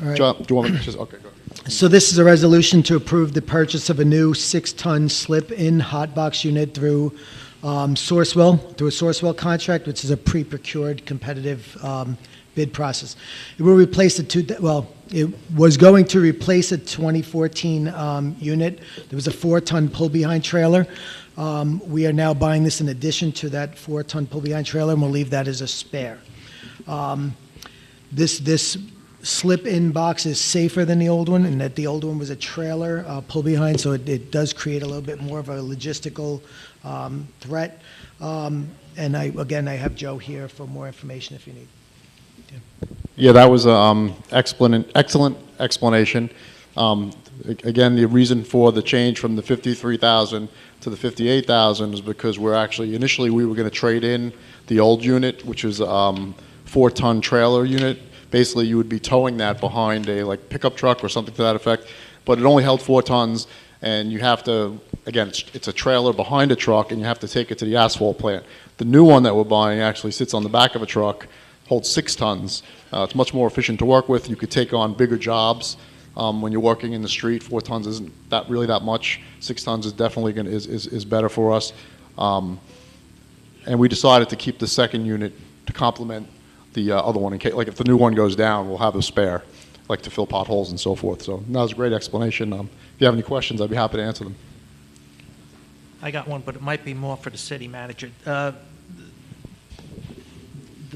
All right. John, do you want me to just, okay, go ahead. So this is a resolution to approve the purchase of a new 6-ton slip-in hot box unit through Sourcewell, through a Sourcewell contract, which is a pre-procured competitive bid process. It will replace it was going to replace a 2014 unit. There was a 4-ton pull-behind trailer. We are now buying this in addition to that 4-ton pull-behind trailer, and we'll leave that as a spare. This slip-in box is safer than the old one, in that the old one was a trailer pull-behind, so it does create a little bit more of a logistical threat. And I have Joe here for more information if you need. Yeah, that was an excellent explanation. Again, the reason for the change from the 53,000 to the 58,000 is because initially we were going to trade in the old unit, which is 4-ton trailer unit. Basically, you would be towing that behind a pickup truck or something to that effect, but it only held 4 tons, and you have to, again, it's a trailer behind a truck, and you have to take it to the asphalt plant. The new one that we're buying actually sits on the back of a truck, holds 6 tons. It's much more efficient to work with. You could take on bigger jobs when you're working in the street. 4 tons isn't really that much. 6 tons is definitely is better for us. And we decided to keep the second unit to complement the other one in case, if the new one goes down, we'll have a spare, to fill potholes and so forth. So that was a great explanation. If you have any questions, I'd be happy to answer them. I got one, but it might be more for the city manager. The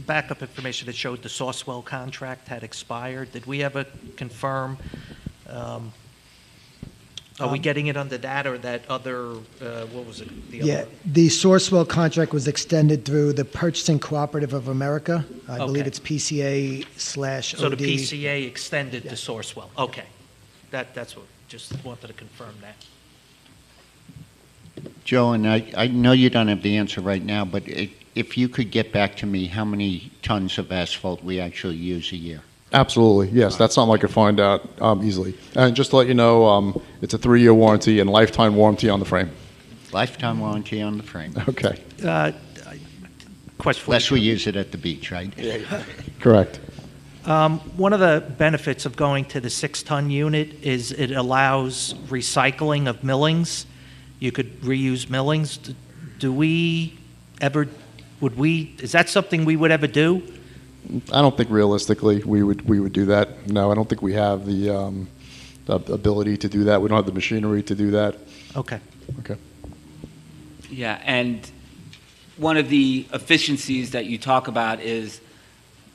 backup information that showed the Sourcewell contract had expired. Did we ever confirm? Are we getting it under that or that other? What was it? Yeah, the Sourcewell contract was extended through the Purchasing Cooperative of America. I believe it's PCA/OD. So the PCA extended to Sourcewell. Okay, that's what. Just wanted to confirm that. Joe, and I know you don't have the answer right now, but if you could get back to me how many tons of asphalt we actually use a year. Absolutely, yes. That's something I could find out easily. And just to let you know, it's a 3-year warranty and lifetime warranty on the frame. Lifetime warranty on the frame. Okay. Question. Unless we use it at the beach, right? Correct. One of the benefits of going to the 6-ton unit is it allows recycling of millings. You could reuse millings. Is that something we would ever do? I don't think realistically we would do that. No, I don't think we have the ability to do that. We don't have the machinery to do that. Okay. Okay. Yeah, and one of the efficiencies that you talk about is,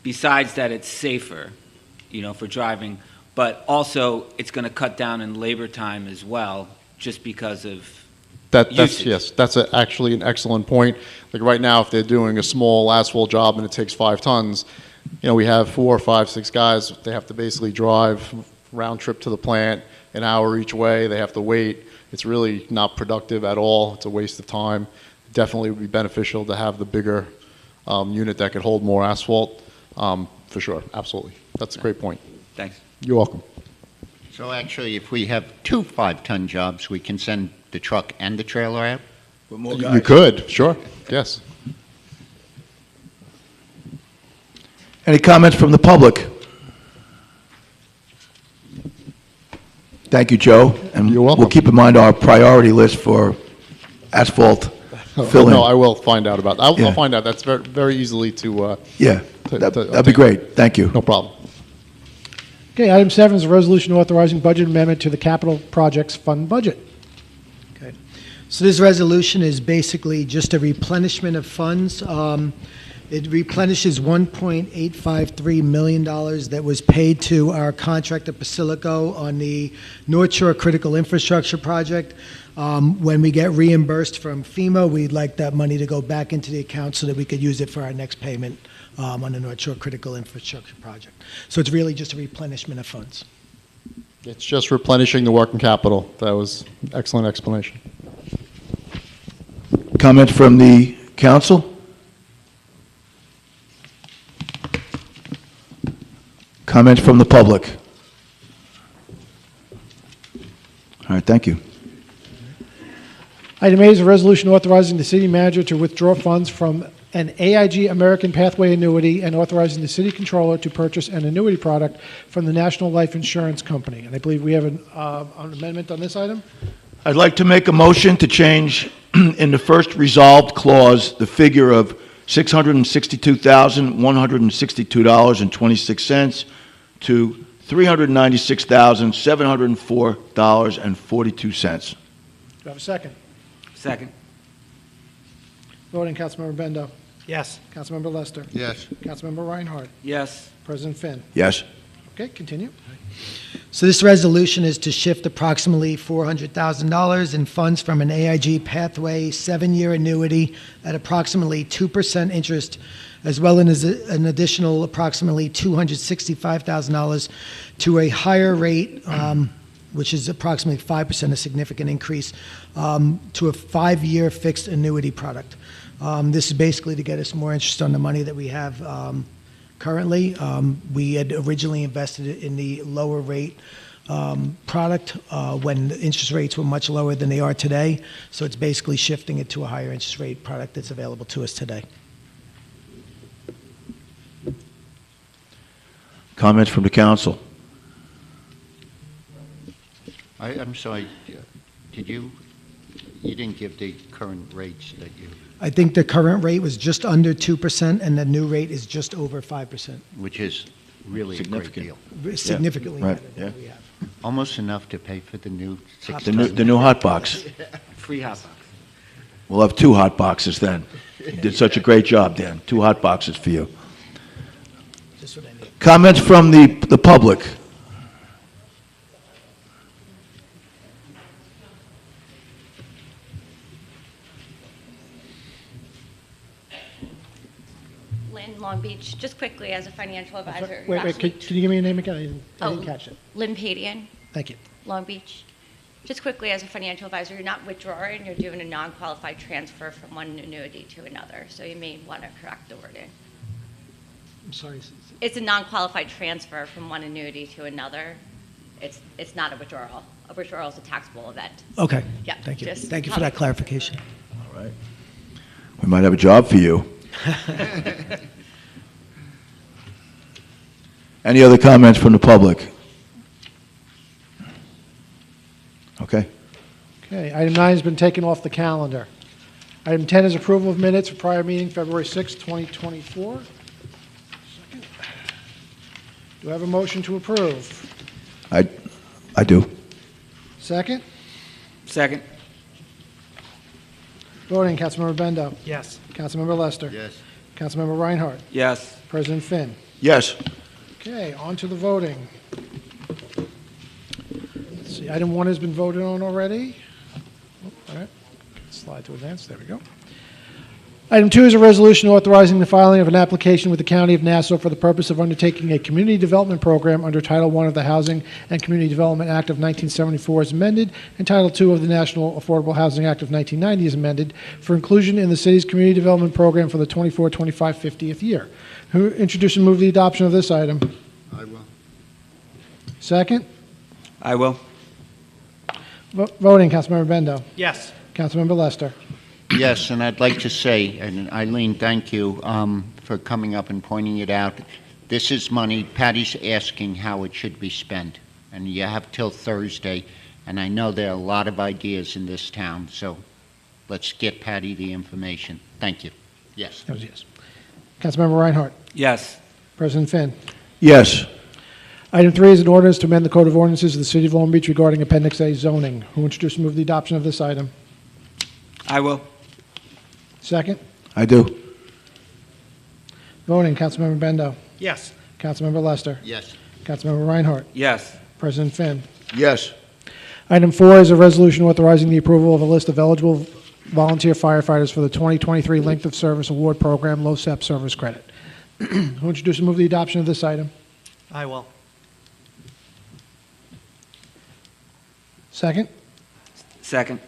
besides that it's safer, for driving, but also it's going to cut down in labor time as well, just because of Yes, that's actually an excellent point. Right now, if they're doing a small asphalt job and it takes 5 tons, we have 4, 5, 6 guys. They have to basically drive round trip to the plant, an hour each way. They have to wait. It's really not productive at all. It's a waste of time. Definitely would be beneficial to have the bigger unit that could hold more asphalt. For sure, absolutely. That's a great point. Thanks. You're welcome. So actually, if we have 2 5-ton jobs, we can send the truck and the trailer out? With more You could, sure, yes. Any comments from the public? Thank you, Joe. And You're welcome. we'll keep in mind our priority list for asphalt fill-in. No, I will find out about that. Yeah. I'll find out. That's very, very easily to. Yeah, that'd be great. Thank you. No problem. Okay, item 7 is a resolution authorizing budget amendment to the capital projects fund budget. So this resolution is basically just a replenishment of funds. It replenishes $1.853 million that was paid to our contractor Basilico on the North Shore Critical Infrastructure Project. When we get reimbursed from FEMA, we'd like that money to go back into the account so that we could use it for our next payment on the North Shore Critical Infrastructure Project. So it's really just a replenishment of funds. It's just replenishing the working capital. That was an excellent explanation. Comments from the council? Comments from the public? All right, thank you. Item 8 is a resolution authorizing the city manager to withdraw funds from an AIG American Pathway annuity and authorizing the city controller to purchase an annuity product from the National Life Insurance Company. And I believe we have an amendment on this item. I'd like to make a motion to change in the first resolved clause the figure of $662,162.26 to $396,704.42. Do I have a second? Second. Voting, Councilmember Bendo. Yes. Councilmember Lester. Yes. Councilmember Reinhardt. Yes. President Finn. Yes. Okay, continue. So this resolution is to shift approximately $400,000 in funds from an AIG Pathway 7-year annuity at approximately 2% interest, as well as an additional approximately $265,000 to a higher rate, which is approximately 5%, a significant increase, to a 5-year fixed annuity product. This is basically to get us more interest on the money that we have currently. We had originally invested it in the lower rate product when the interest rates were much lower than they are today. So it's basically shifting it to a higher interest rate product that's available to us today. Comments from the council? I'm sorry, you didn't give the current rates that you, I think the current rate was just under 2%, and the new rate is just over 5%. which is really a great deal. Significantly Right, better than yeah. we have. Almost enough to pay for the new six. The new hot box. Free hot box. We'll have 2 hot boxes then. You did such a great job, Dan. 2 hot boxes for you. Just what I need. Comments from the public? Lynn, Long Beach, just quickly as a financial advisor. Wait, last can week- you give me your name again? I didn't catch it. Lynn Padian, Thank you. Long Beach. Just quickly as a financial advisor, you're not withdrawing, you're doing a non-qualified transfer from one annuity to another. So you may want to correct the wording. I'm sorry. It's a non-qualified transfer from one annuity to another. It's not a withdrawal. A withdrawal is a taxable event. Okay. Yeah. Thank you. just Thank you for that clarification. All right. We might have a job for you. Any other comments from the public? Okay. Okay, item 9 has been taken off the calendar. Item 10 is approval of minutes for prior meeting, February 6, 2024. Do I have a motion to approve? I do. Second? Second. Voting, Councilmember Bendo. Yes. Councilmember Lester. Yes. Councilmember Reinhardt. Yes. President Finn. Yes. Okay, on to the voting. Let's see, item 1 has been voted on already. Oh, all right, slide to advance, there we go. Item 2 is a resolution authorizing the filing of an application with the County of Nassau for the purpose of undertaking a community development program under Title I of the Housing and Community Development Act of 1974 as amended, and Title II of the National Affordable Housing Act of 1990 as amended, for inclusion in the city's community development program for the 24-25 50th year. Who introduce and move the adoption of this item? I will. Second? I will. Voting, Councilmember Bendo. Yes. Councilmember Lester. Yes, and I'd like to say, and Eileen, thank you for coming up and pointing it out. This is money, Patty's asking how it should be spent, and you have till Thursday, and I know there are a lot of ideas in this town, so let's get Patty the information. Thank you. Yes. That was yes. Councilmember Reinhardt. Yes. President Finn. Yes. Item 3 is an ordinance to amend the Code of Ordinances of the City of Long Beach regarding Appendix A zoning. Who will introduce and move the adoption of this item? I will. Second. I do. Voting, Councilmember Bendo. Yes. Councilmember Lester. Yes. Councilmember Reinhardt. Yes. President Finn. Yes. Item 4 is a resolution authorizing the approval of a list of eligible volunteer firefighters for the 2023 Length of Service Award Program LoSAP Service Credit. Who will introduce and move the adoption of this item? I will. Second. Second.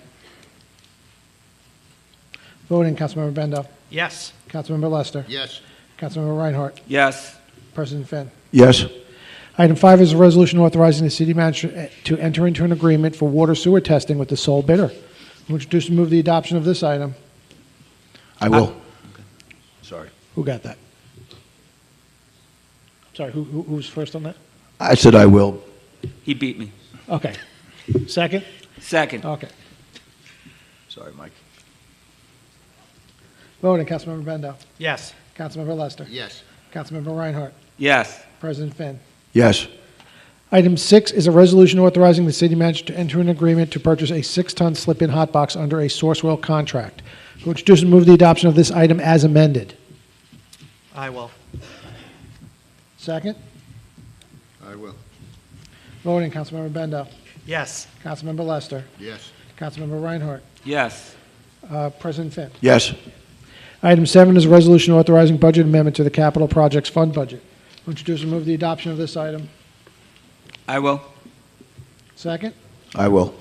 Voting, Councilmember Bendo. Yes. Councilmember Lester. Yes. Councilmember Reinhardt. Yes. President Finn. Yes. Item 5 is a resolution authorizing the city manager to enter into an agreement for water sewer testing with the sole bidder. Who will introduce and move the adoption of this item? I will. Sorry. Who got that? Sorry, who's first on that? I said I will. He beat me. Okay. Second? Second. Okay. Sorry, Mike. Voting, Councilmember Bendo. Yes. Councilmember Lester. Yes. Councilmember Reinhardt. Yes. President Finn. Yes. Item 6 is a resolution authorizing the city manager to enter an agreement to purchase a 6-ton slip-in hot box under a Sourcewell contract. Who will introduce and move the adoption of this item as amended? I will. Second? I will. Voting, Councilmember Bendo. Yes. Councilmember Lester. Yes. Councilmember Reinhardt. Yes. President Finn. Yes. Item 7 is a resolution authorizing budget amendment to the Capital Projects Fund budget. Who will introduce and move the adoption of this item? I will. Second? I will.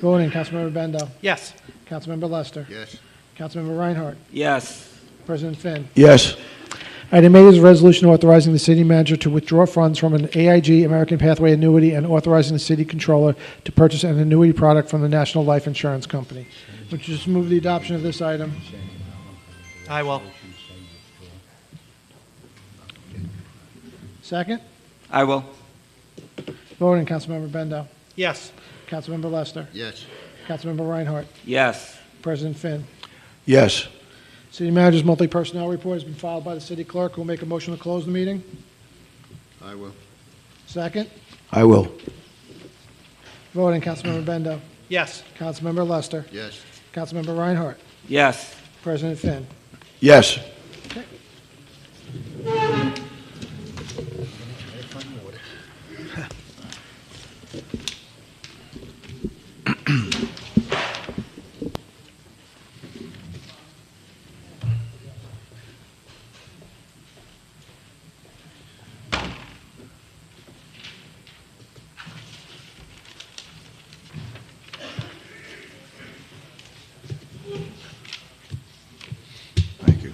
Voting, Councilmember Bendo. Yes. Councilmember Lester. Yes. Councilmember Reinhardt. Yes. President Finn. Yes. Item 8 is a resolution authorizing the city manager to withdraw funds from an AIG American Pathway annuity and authorizing the city controller to purchase an annuity product from the National Life Insurance Company. Would you just move the adoption of this item? I will. Second? I will. Voting, Councilmember Bendo. Yes. Councilmember Lester. Yes. Councilmember Reinhardt. Yes. President Finn. Yes. City manager's monthly personnel report has been filed by the city clerk. Who will make a motion to close the meeting? I will. Second? I will. Voting, Councilmember Bendo. Yes. Councilmember Lester. Yes. Councilmember Reinhardt. Yes. President Finn. Yes. Thank you.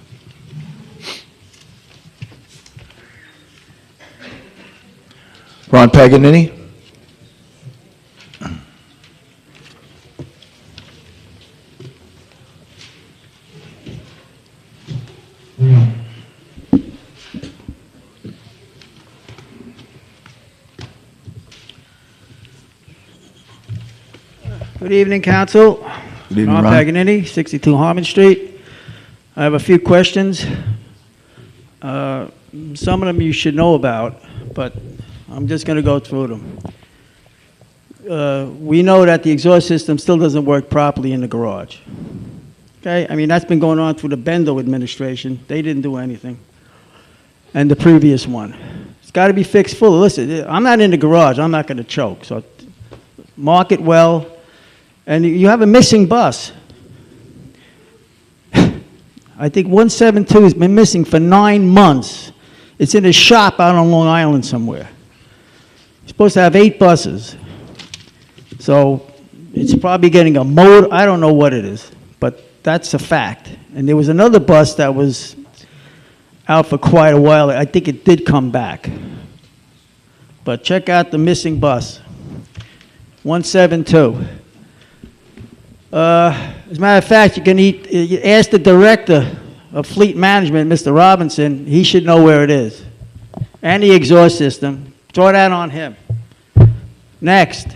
Ron Paganini? Good evening, Council. Good evening, Ron Ron. Paganini, 62 Harmon Street. I have a few questions. Some of them you should know about, but I'm just going to go through them. We know that the exhaust system still doesn't work properly in the garage. Okay? I mean, that's been going on through the Bendo administration. They didn't do anything. And the previous one. It's got to be fixed fully. Listen, I'm not in the garage. I'm not going to choke. So mark it well. And you have a missing bus. I think 172 has been missing for 9 months. It's in a shop out on Long Island somewhere. You're supposed to have 8 buses. So it's probably getting a motor. I don't know what it is, but that's a fact. And there was another bus that was out for quite a while. I think it did come back. But check out the missing bus. 172. As a matter of fact, you can ask the director of fleet management, Mr. Robinson, he should know where it is. And the exhaust system. Throw that on him. Next.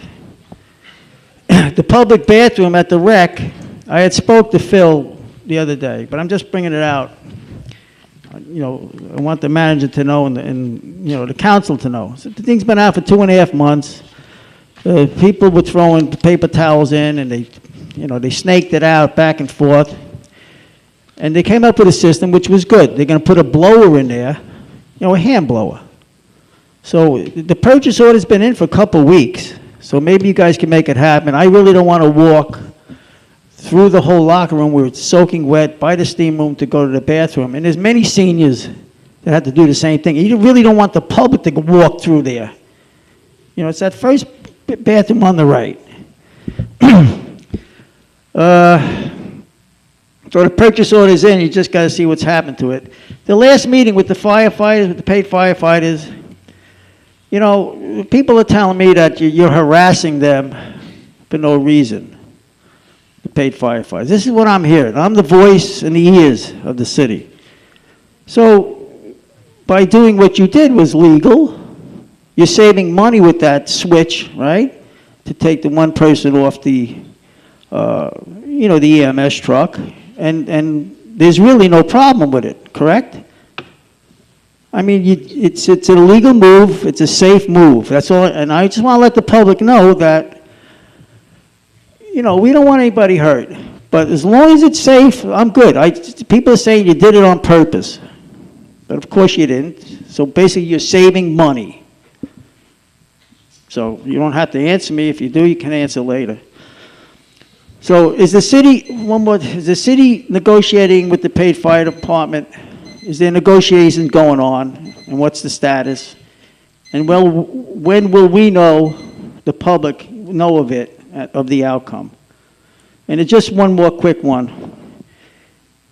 The public bathroom at the rec, I had spoke to Phil the other day, but I'm just bringing it out. You know, I want the manager to know and you know, the council to know. So the thing's been out for 2.5 months. People were throwing paper towels in and they, you know, they snaked it out back and forth. And they came up with a system which was good. They're going to put a blower in there, you know, a hand blower. So the purchase order's been in for a couple of weeks. So maybe you guys can make it happen. I really don't want to walk through the whole locker room where it's soaking wet by the steam room to go to the bathroom. And there's many seniors that have to do the same thing. You really don't want the public to walk through there. You know, it's that first bathroom on the right. So the purchase order's in, you just got to see what's happened to it. The last meeting with the firefighters, with the paid firefighters, you know, people are telling me that you're harassing them for no reason, the paid firefighters. This is what I'm hearing. I'm the voice and the ears of the city. So by doing what you did was legal. You're saving money with that switch, right? To take the one person off the, you know, the EMS truck. And there's really no problem with it, correct? I mean, it's a legal move. It's a safe move. That's all. And I just want to let the public know that, you know, we don't want anybody hurt. But as long as it's safe, I'm good. People are saying you did it on purpose. But of course you didn't. So basically you're saving money. So you don't have to answer me. If you do, you can answer later. So is the city, is the city negotiating with the paid fire department? Is there negotiations going on? And what's the status? And when will we know, the public know of it, of the outcome? And it's just one more quick one.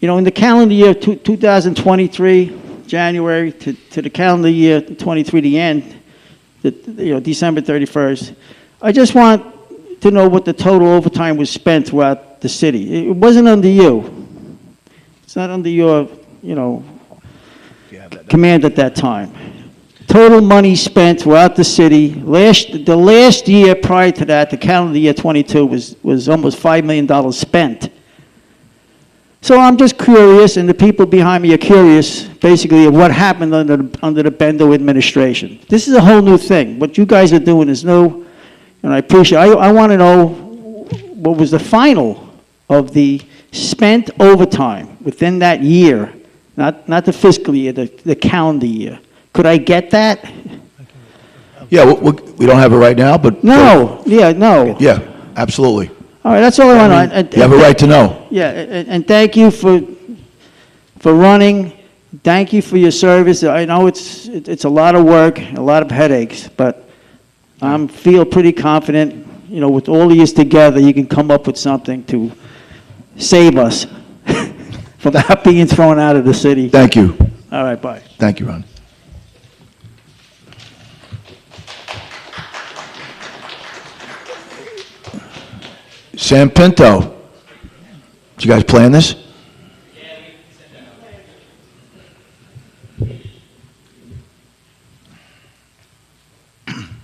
You know, in the calendar year 2023, January to the calendar year 23, the end, you know, December 31st, I just want to know what the total overtime was spent throughout the city. It wasn't under you. It's not under your, you know, command at that time. Total money spent throughout the city. The last year prior to that, the calendar year 22, was almost $5 million spent. So I'm just curious, and the people behind me are curious, basically, of what happened under the Bendo administration. This is a whole new thing. What you guys are doing is new. And I appreciate, I want to know what was the final of the spent overtime within that year, not the fiscal year, the calendar year. Could I get that? Yeah, we don't have it right now, but... No, no. Yeah, absolutely. All right, that's all I want. You have a right to know. Yeah, and thank you for running. Thank you for your service. I know it's a lot of work, a lot of headaches, but I feel pretty confident, you know, with all of you together, you can come up with something to save us from not being thrown out of the city. Thank you. All right, bye. Thank you, Ron. Sam Pinto. Did you guys plan this?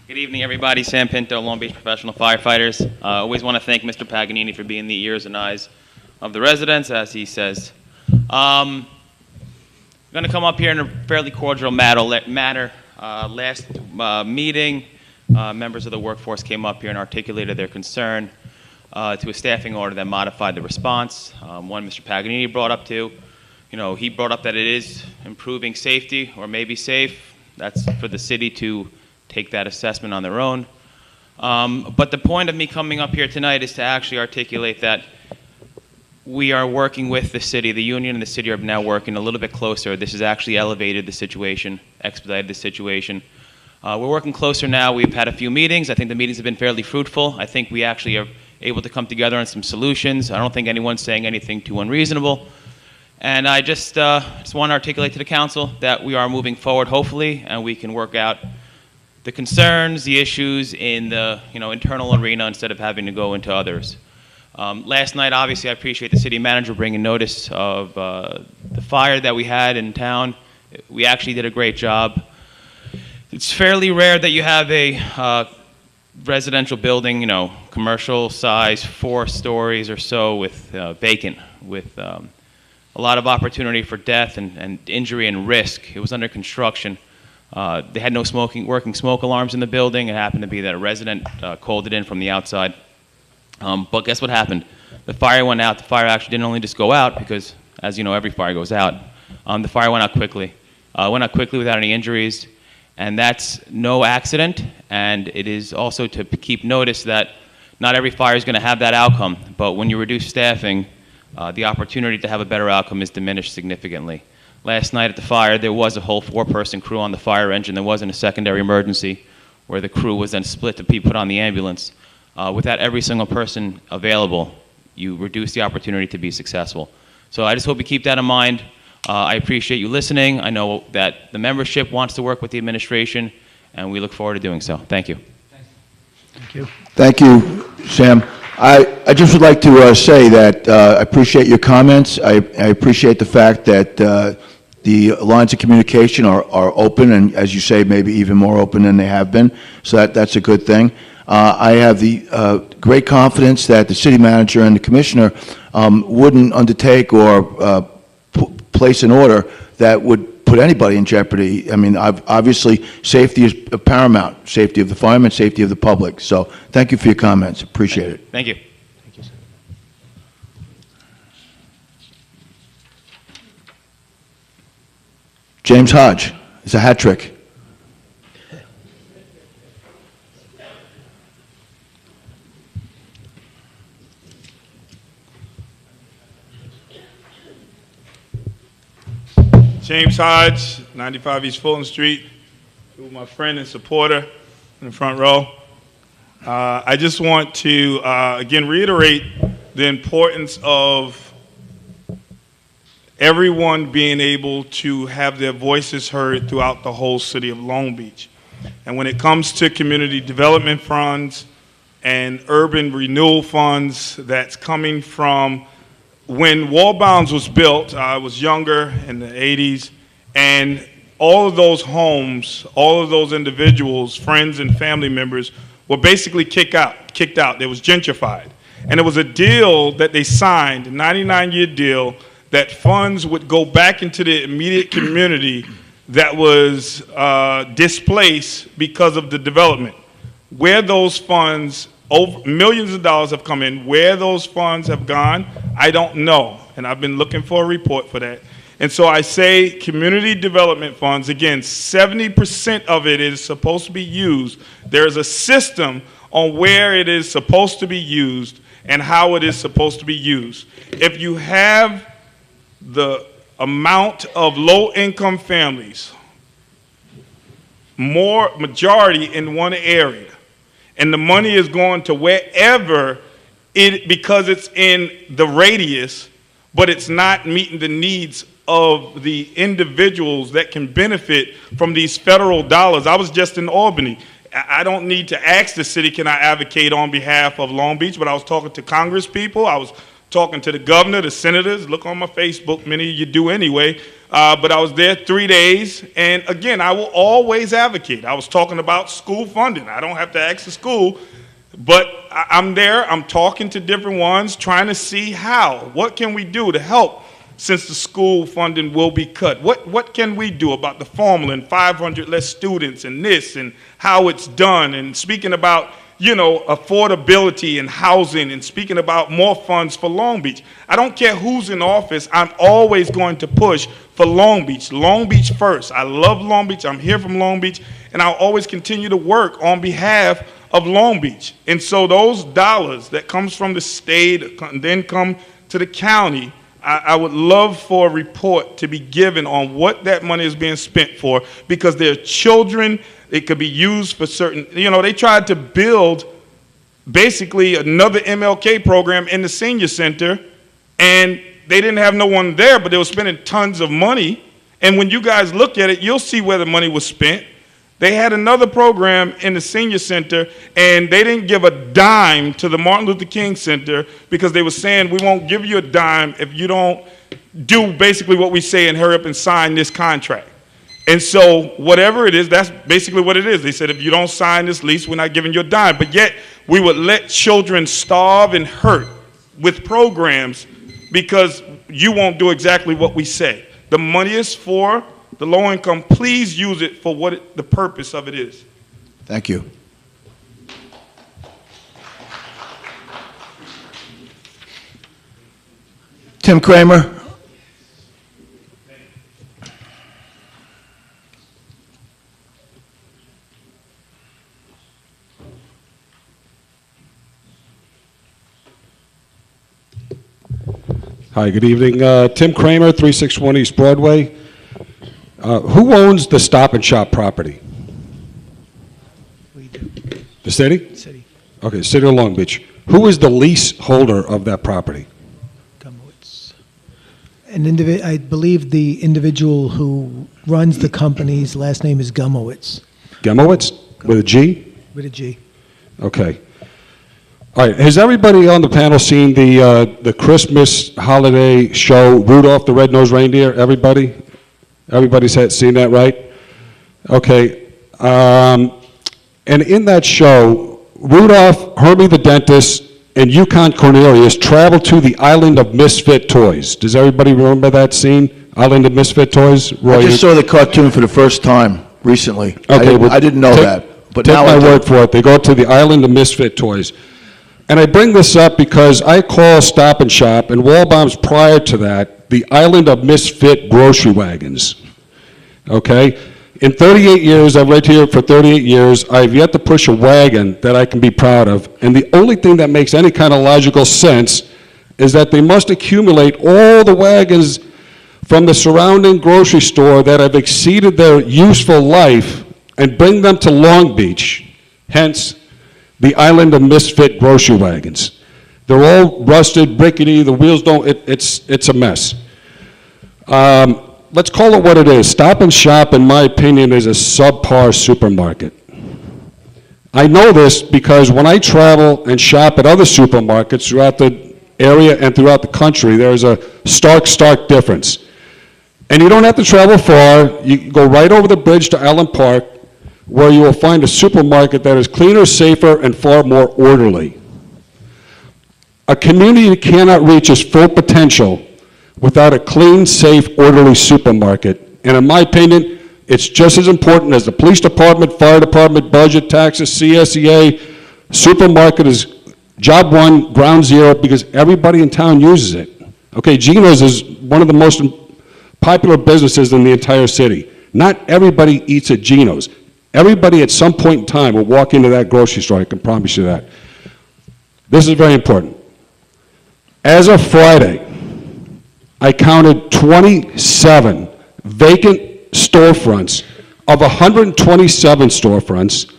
Good evening, everybody. Sam Pinto, Long Beach Professional Firefighters. Always want to thank Mr. Paganini for being the ears and eyes of the residents, as he says. I'm going to come up here in a fairly cordial manner. Last meeting, members of the workforce came up here and articulated their concern to a staffing order that modified the response. One Mr. Paganini brought up to, you know, he brought up that it is improving safety or maybe safe. That's for the city to take that assessment on their own. But the point of me coming up here tonight is to actually articulate that we are working with the city. The union and the city are now working a little bit closer. This has actually elevated the situation, expedited the situation. We're working closer now. We've had a few meetings. I think the meetings have been fairly fruitful. I think we actually are able to come together on some solutions. I don't think anyone's saying anything too unreasonable. And I just want to articulate to the council that we are moving forward, hopefully, and we can work out the concerns, the issues in the internal arena instead of having to go into others. Last night, obviously, I appreciate the city manager bringing notice of the fire that we had in town, we actually did a great job. It's fairly rare that you have a residential building, commercial size, 4 stories or so, with vacant, with a lot of opportunity for death and injury and risk. It was under construction. They had no working smoke alarms in the building. It happened to be that a resident called it in from the outside. But guess what happened? The fire went out. The fire actually didn't only just go out because, as you know, every fire goes out. The fire went out quickly. Went out quickly without any injuries. And that's no accident. And it is also to keep notice that not every fire is going to have that outcome. But when you reduce staffing, the opportunity to have a better outcome is diminished significantly. Last night at the fire, there was a whole 4-person crew on the fire engine. There wasn't a secondary emergency where the crew was then split to be put on the ambulance. Without every single person available, you reduce the opportunity to be successful. So I just hope you keep that in mind. I appreciate you listening. I know that the membership wants to work with the administration, and we look forward to doing so. Thank you. Thank you. Thank you, Sam. I just would like to say that I appreciate your comments. I appreciate the fact that the lines of communication are open, and as you say, maybe even more open than they have been. So that's a good thing. I have the great confidence that the city manager and the commissioner wouldn't undertake or place an order that would put anybody in jeopardy. I mean, obviously, safety is paramount. Safety of the firemen, safety of the public. So thank you for your comments. Appreciate it. Thank you. James Hodge. It's a hat trick. James Hodge, 95 East Fulton Street, with my friend and supporter in the front row. I just want to, again, reiterate the importance of everyone being able to have their voices heard throughout the whole city of Long Beach. And when it comes to community development funds and urban renewal funds that's coming from when Wallbounds was built, I was younger in the 80s, and all of those homes, all of those individuals, friends and family members were basically kicked out. They was gentrified. And it was a deal that they signed, a 99-year deal, that funds would go back into the immediate community that was displaced because of the development. Where those funds, millions of dollars have come in. Where those funds have gone, I don't know. And I've been looking for a report for that. And so I say community development funds, again, 70% of it is supposed to be used. There's a system on where it is supposed to be used and how it is supposed to be used. If you have the amount of low-income families, majority in one area, and the money is going to wherever because it's in the radius, but it's not meeting the needs of the individuals that can benefit from these federal dollars. I was just in Albany. I don't need to ask the city, can I advocate on behalf of Long Beach, but I was talking to Congress people. I was talking to the governor, the senators. Look on my Facebook, many of you do anyway. But I was there 3 days, and again, I will always advocate. I was talking about school funding. I don't have to ask the school, but I'm there, I'm talking to different ones, trying to see what can we do to help since the school funding will be cut. What can we do about the formula and 500 less students and this and how it's done, and speaking about affordability and housing, and speaking about more funds for Long Beach. I don't care who's in office, I'm always going to push for Long Beach. Long Beach first. I love Long Beach, I'm here from Long Beach, and I'll always continue to work on behalf of Long Beach. And so those dollars that comes from the state and then come to the county, I would love for a report to be given on what that money is being spent for, because there are children. It could be used for certain, they tried to build basically another MLK program in the senior center, and they didn't have no one there, but they were spending tons of money. And when you guys look at it, you'll see where the money was spent. They had another program in the senior center, and they didn't give a dime to the Martin Luther King Center because they were saying, we won't give you a dime if you don't do basically what we say and hurry up and sign this contract. And so whatever it is, that's basically what it is. They said, if you don't sign this lease, we're not giving you a dime. But yet we would let children starve and hurt with programs because you won't do exactly what we say. The money is for the low income. Please use it for what the purpose of it is. Thank you. Tim Kramer. Hi, good evening. Tim Kramer, 361 East Broadway. Who owns the Stop and Shop property? We do. The city? City. Okay, City of Long Beach. Who is the lease holder of that property? I believe the individual who runs the company's last name is Gumowitz, Gemowitz? With a G? with a G. Okay. All right, has everybody on the panel seen the Christmas holiday show, Rudolph the Red-Nosed Reindeer? Everybody? Everybody's seen that, right? Okay. And in that show, Rudolph, Hermie the dentist, and Yukon Cornelius traveled to the Island of Misfit Toys. Does everybody remember that scene? Island of Misfit Toys? Roy, I just saw the cartoon for the first time recently. Okay, I didn't know that. But take now my I do. word for it. They go to the Island of Misfit Toys. And I bring this up because I call Stop and Shop, and Walbaum's prior to that, the Island of Misfit Grocery Wagons. Okay? In 38 years, I've lived here for 38 years, I've yet to push a wagon that I can be proud of. And the only thing that makes any kind of logical sense is that they must accumulate all the wagons from the surrounding grocery store that have exceeded their useful life and bring them to Long Beach, hence the Island of Misfit Grocery Wagons. They're all rusted, rickety, the wheels don't, it's a mess. Let's call it what it is. Stop and Shop, in my opinion, is a subpar supermarket. I know this because when I travel and shop at other supermarkets throughout the area and throughout the country, there's a stark difference. And you don't have to travel far. You go right over the bridge to Allen Park, where you will find a supermarket that is cleaner, safer, and far more orderly. A community cannot reach its full potential without a clean, safe, orderly supermarket. And in my opinion, it's just as important as the police department, fire department, budget, taxes, CSEA. Supermarket is job one, ground zero, because everybody in town uses it. Okay, Geno's is one of the most popular businesses in the entire city. Not everybody eats at Geno's. Everybody at some point in time will walk into that grocery store, I can promise you that. This is very important. As of Friday, I counted 27 vacant storefronts of 127 storefronts,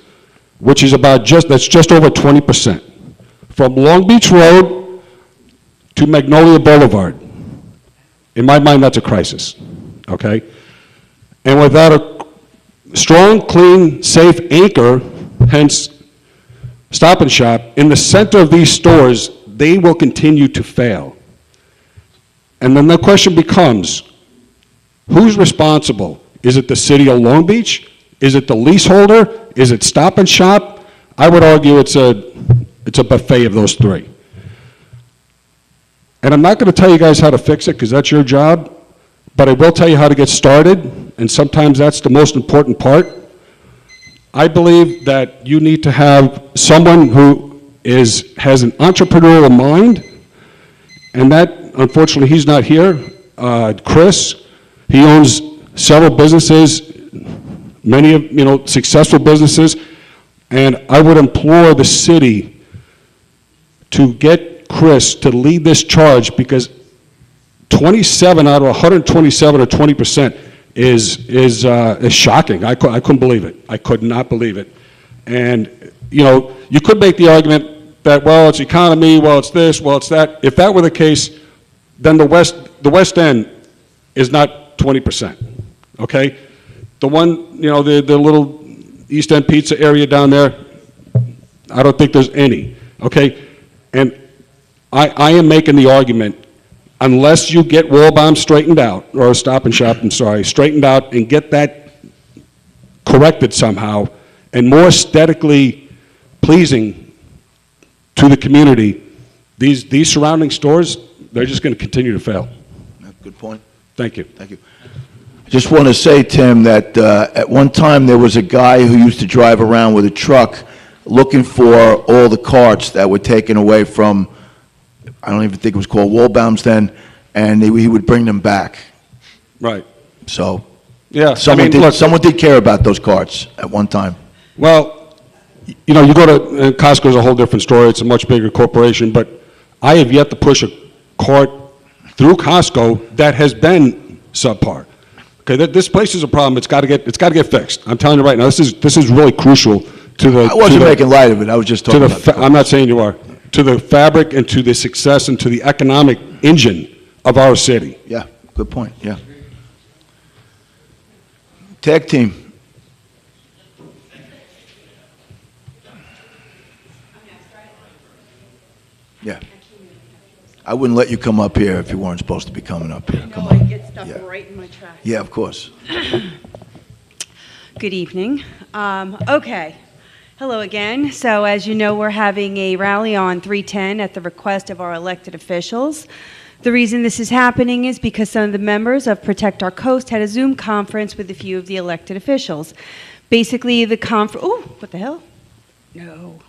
which is that's just over 20%. From Long Beach Road to Magnolia Boulevard. In my mind, that's a crisis, okay? And without a strong, clean, safe anchor, hence Stop and Shop, in the center of these stores, they will continue to fail. And then the question becomes, who's responsible? Is it the city of Long Beach? Is it the leaseholder? Is it Stop and Shop? I would argue it's a buffet of those three. And I'm not going to tell you guys how to fix it because that's your job, but I will tell you how to get started, and sometimes that's the most important part. I believe that you need to have someone who has an entrepreneurial mind, and that, unfortunately, he's not here. Chris, he owns several businesses, many of, successful businesses, and I would implore the city to get Chris to lead this charge, because 27 out of 127 or 20% is shocking. I couldn't believe it. I could not believe it. And, you could make the argument that, well, it's economy, well, it's this, well, it's that. If that were the case, then the West End is not 20%, okay? The one, the little East End pizza area down there, I don't think there's any, okay? And I am making the argument, unless you get Waldbaum straightened out, or Stop and Shop, I'm sorry, straightened out and get that corrected somehow and more aesthetically pleasing to the community, these surrounding stores, they're just going to continue to fail. Good point. Thank you. Thank you. I just want to say, Tim, that at one time there was a guy who used to drive around with a truck looking for all the carts that were taken away from, I don't even think it was called Waldbaum's then, and he would bring them back. Right. So, yeah, someone did care about those carts at one time. Well, you know, you go to, Costco's a whole different story, it's a much bigger corporation, but I have yet to push a cart through Costco that has been subpar. Okay, this place is a problem, it's got to get fixed. I'm telling you right now, this is really crucial to the... I wasn't making light of it, I was just talking about I'm not saying you are. To the fabric and to the success and to the economic engine of our city. Yeah, good point, yeah. Tag team. Yeah. I wouldn't let you come up here if you weren't supposed to be coming up here. Come on. I get stuff right in my track. Yeah, of course. Good evening. Okay. Hello again. So as you know, we're having a rally on 310 at the request of our elected officials. The reason this is happening is because some of the members of Protect Our Coast had a Zoom conference with a few of the elected officials. Basically, the conference... Oh, what the hell? No.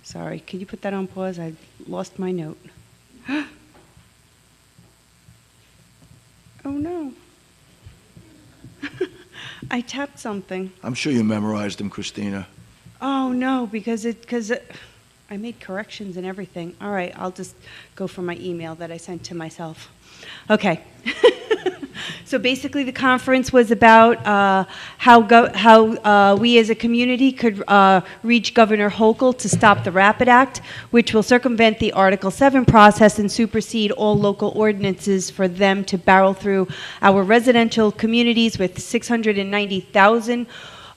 Sorry. Can you put that on pause? I lost my note. Oh, no. I tapped something. I'm sure you memorized them, Christina. Oh, no, because I made corrections and everything. All right, I'll just go for my email that I sent to myself. Okay. So basically, the conference was about how we as a community could reach Governor Hochul to stop the Rapid Act, which will circumvent the Article 7 process and supersede all local ordinances for them to barrel through our residential communities with 690,000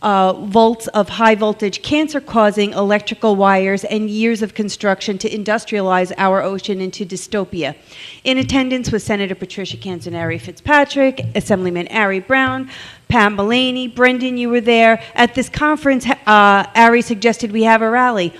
volts of high voltage cancer-causing electrical wires and years of construction to industrialize our ocean into dystopia. In attendance was Senator Patricia Canzoneri Fitzpatrick, Assemblyman Ari Brown, Pam Mulaney, Brendan, you were there. At this conference, Ari suggested we have a rally,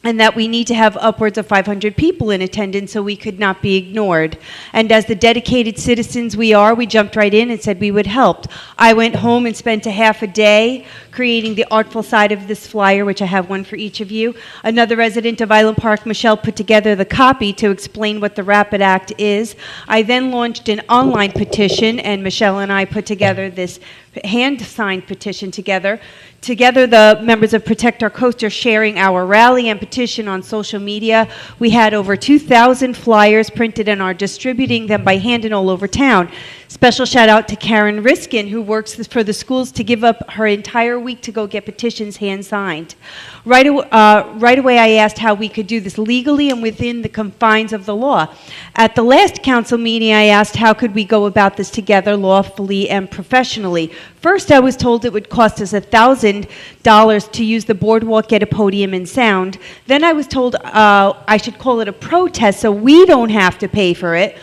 and that we need to have upwards of 500 people in attendance so we could not be ignored. And as the dedicated citizens we are, we jumped right in and said we would help. I went home and spent a half a day creating the artful side of this flyer, which I have one for each of you. Another resident of Island Park, Michelle, put together the copy to explain what the Rapid Act is. I then launched an online petition, and Michelle and I put together this hand-signed petition together. Together, the members of Protect Our Coast are sharing our rally and petition on social media. We had over 2,000 flyers printed and are distributing them by hand and all over town. Special shout out to Karen Riskin, who works for the schools to give up her entire week to go get petitions hand-signed. Right away, I asked how we could do this legally and within the confines of the law. At the last council meeting, I asked how could we go about this together lawfully and professionally. First, I was told it would cost us $1,000 to use the boardwalk, get a podium and sound. Then I was told I should call it a protest so we don't have to pay for it.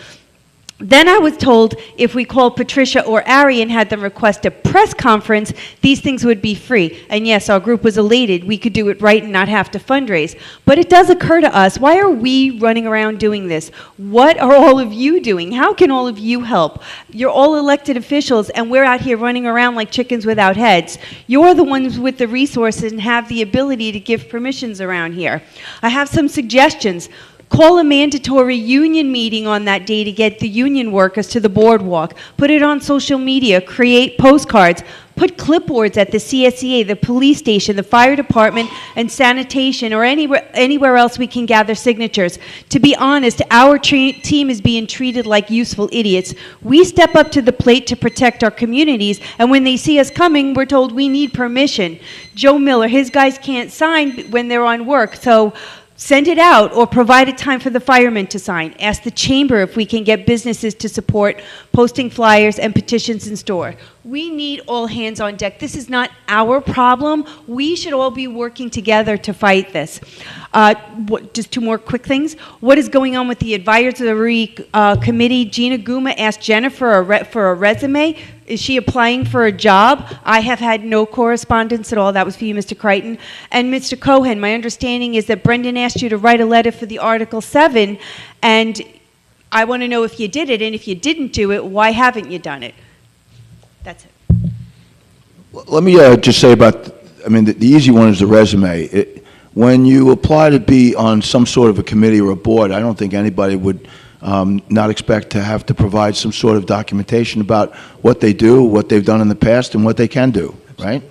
Then I was told if we called Patricia or Ari and had them request a press conference, these things would be free. And yes, our group was elated. We could do it right and not have to fundraise. But it does occur to us, why are we running around doing this? What are all of you doing? How can all of you help? You're all elected officials, and we're out here running around like chickens without heads. You're the ones with the resources and have the ability to give permissions around here. I have some suggestions. Call a mandatory union meeting on that day to get the union workers to the boardwalk. Put it on social media. Create postcards. Put clipboards at the CSEA, the police station, the fire department, and sanitation, or anywhere else we can gather signatures. To be honest, our team is being treated like useful idiots. We step up to the plate to protect our communities, and when they see us coming, we're told we need permission. Joe Miller, his guys can't sign when they're on work, so Send it out or provide a time for the firemen to sign. Ask the chamber if we can get businesses to support posting flyers and petitions in store. We need all hands on deck. This is not our problem. We should all be working together to fight this. Just two more quick things. What is going on with the advisory committee? Gina Guma asked Jennifer for a resume. Is she applying for a job? I have had no correspondence at all. That was for you, Mr. Crichton. And Mr. Cohen, my understanding is that Brendan asked you to write a letter for the Article 7, and I want to know if you did it, and if you didn't do it, why haven't you done it? That's it. Let me just say about, I mean, the easy one is the resume. When you apply to be on some sort of a committee or a board, I don't think anybody would not expect to have to provide some sort of documentation about what they do, what they've done in the past, and what they can do, right?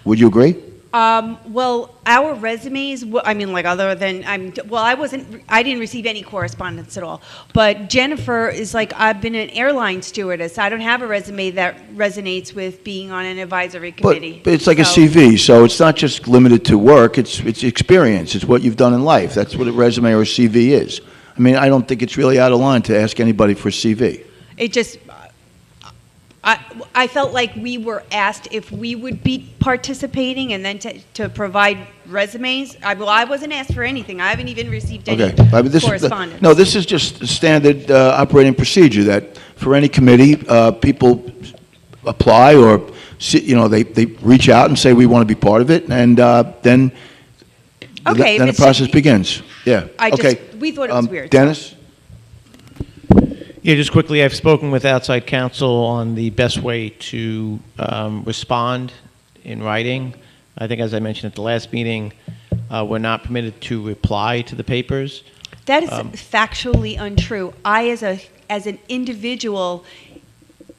Would you agree? Well, our resumes, I mean, like other than, I didn't receive any correspondence at all. But Jennifer is like, I've been an airline stewardess. I don't have a resume that resonates with being on an advisory committee. But it's like a CV, so it's not just limited to work, it's experience, it's what you've done in life. That's what a resume or a CV is. I mean, I don't think it's really out of line to ask anybody for a CV. It just, I felt like we were asked if we would be participating and then to provide resumes. I wasn't asked for anything. I haven't even received any correspondence. No, this is just standard operating procedure that for any committee, people apply or, they reach out and say, we want to be part of it, and then the process begins. Yeah, we thought it was weird. Dennis? Yeah, just quickly, I've spoken with outside counsel on the best way to respond in writing. I think, as I mentioned at the last meeting, we're not permitted to reply to the papers. That is factually untrue. I, as an individual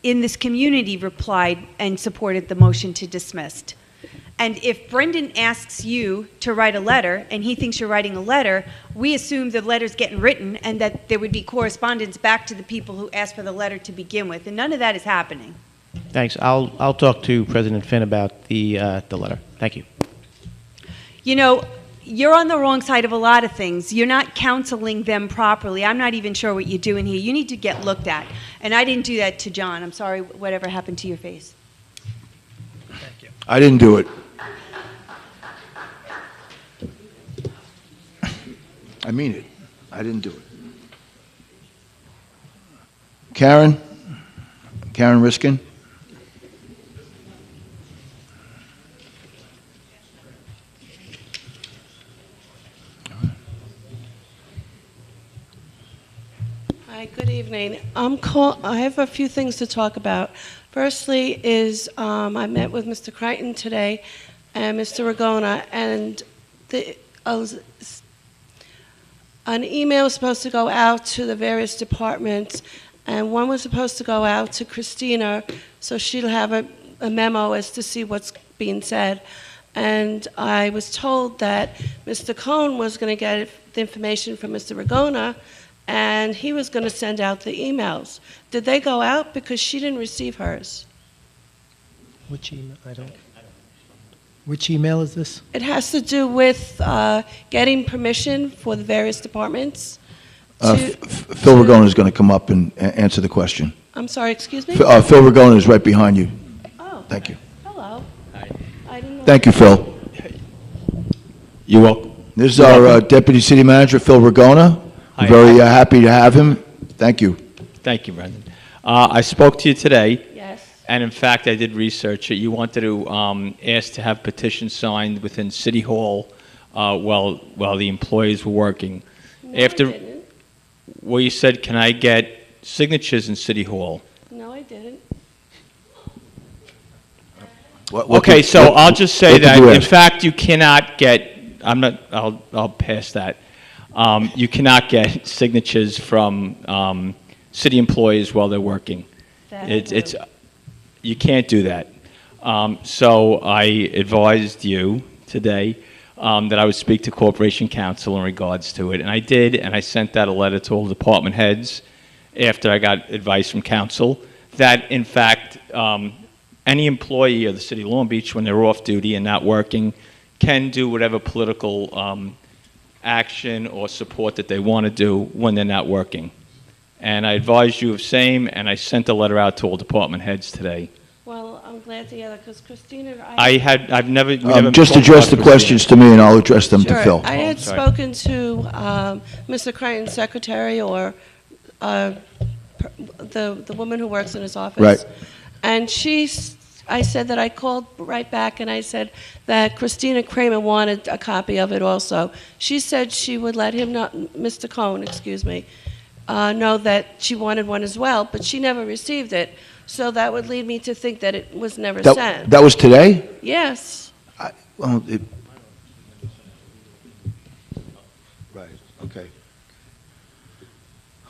in this community, replied and supported the motion to dismiss. And if Brendan asks you to write a letter and he thinks you're writing a letter, we assume the letter's getting written and that there would be correspondence back to the people who asked for the letter to begin with. And none of that is happening. Thanks. I'll talk to President Finn about the letter. Thank you. You know, you're on the wrong side of a lot of things. You're not counseling them properly. I'm not even sure what you're doing here. You need to get looked at. And I didn't do that to John. I'm sorry, whatever happened to your face. Thank you. I didn't do it. I mean it. I didn't do it. Karen Riskin? Hi, good evening. I have a few things to talk about. Firstly is I met with Mr. Crichton today and Mr. Ragona, and an email was supposed to go out to the various departments, and one was supposed to go out to Christina, so she'll have a memo as to see what's being said. And I was told that Mr. Cohn was going to get the information from Mr. Ragona, and he was going to send out the emails. Did they go out? Because she didn't receive hers. Which email? Which email is this? It has to do with getting permission for the various departments. Phil Ragona is going to come up and answer the question. I'm sorry, excuse me? Phil Ragona is right behind you. Oh. Thank you. Hello. Hi. I didn't know. Thank you, Phil. You're welcome. This is our Deputy City Manager, Phil Ragona. Hi. Very happy to have him. Thank you. Thank you, Brendan. I spoke to you today. Yes. And in fact, I did research it. You wanted to ask to have petitions signed within City Hall while the employees were working. No, I didn't. Well, you said, can I get signatures in City Hall? No, I didn't. Okay, so I'll just say that, in fact, you cannot get, I'll pass that. You cannot get signatures from city employees while they're working. You can't do that. So I advised you today that I would speak to Corporation Counsel in regards to it, and I did, and I sent out a letter to all the department heads after I got advice from council that, in fact, any employee of the city of Long Beach, when they're off duty and not working, can do whatever political action or support that they want to do when they're not working. And I advised you of same, and I sent a letter out to all department heads today. Well, I'm glad to hear that, because Christina, I've never... we never Just talked address about the Brazil. questions to me, and I'll address them to Sure. Phil. I had sorry. spoken to Mr. Crichton's secretary, or the woman who works in his office. Right. And I said that I called right back, and I said that Christina Kramer wanted a copy of it also. She said she would let him know, Mr. Cohn, excuse me, know that she wanted one as well, but she never received it. So that would lead me to think that it was never sent. That was today? Yes. Well, right, okay.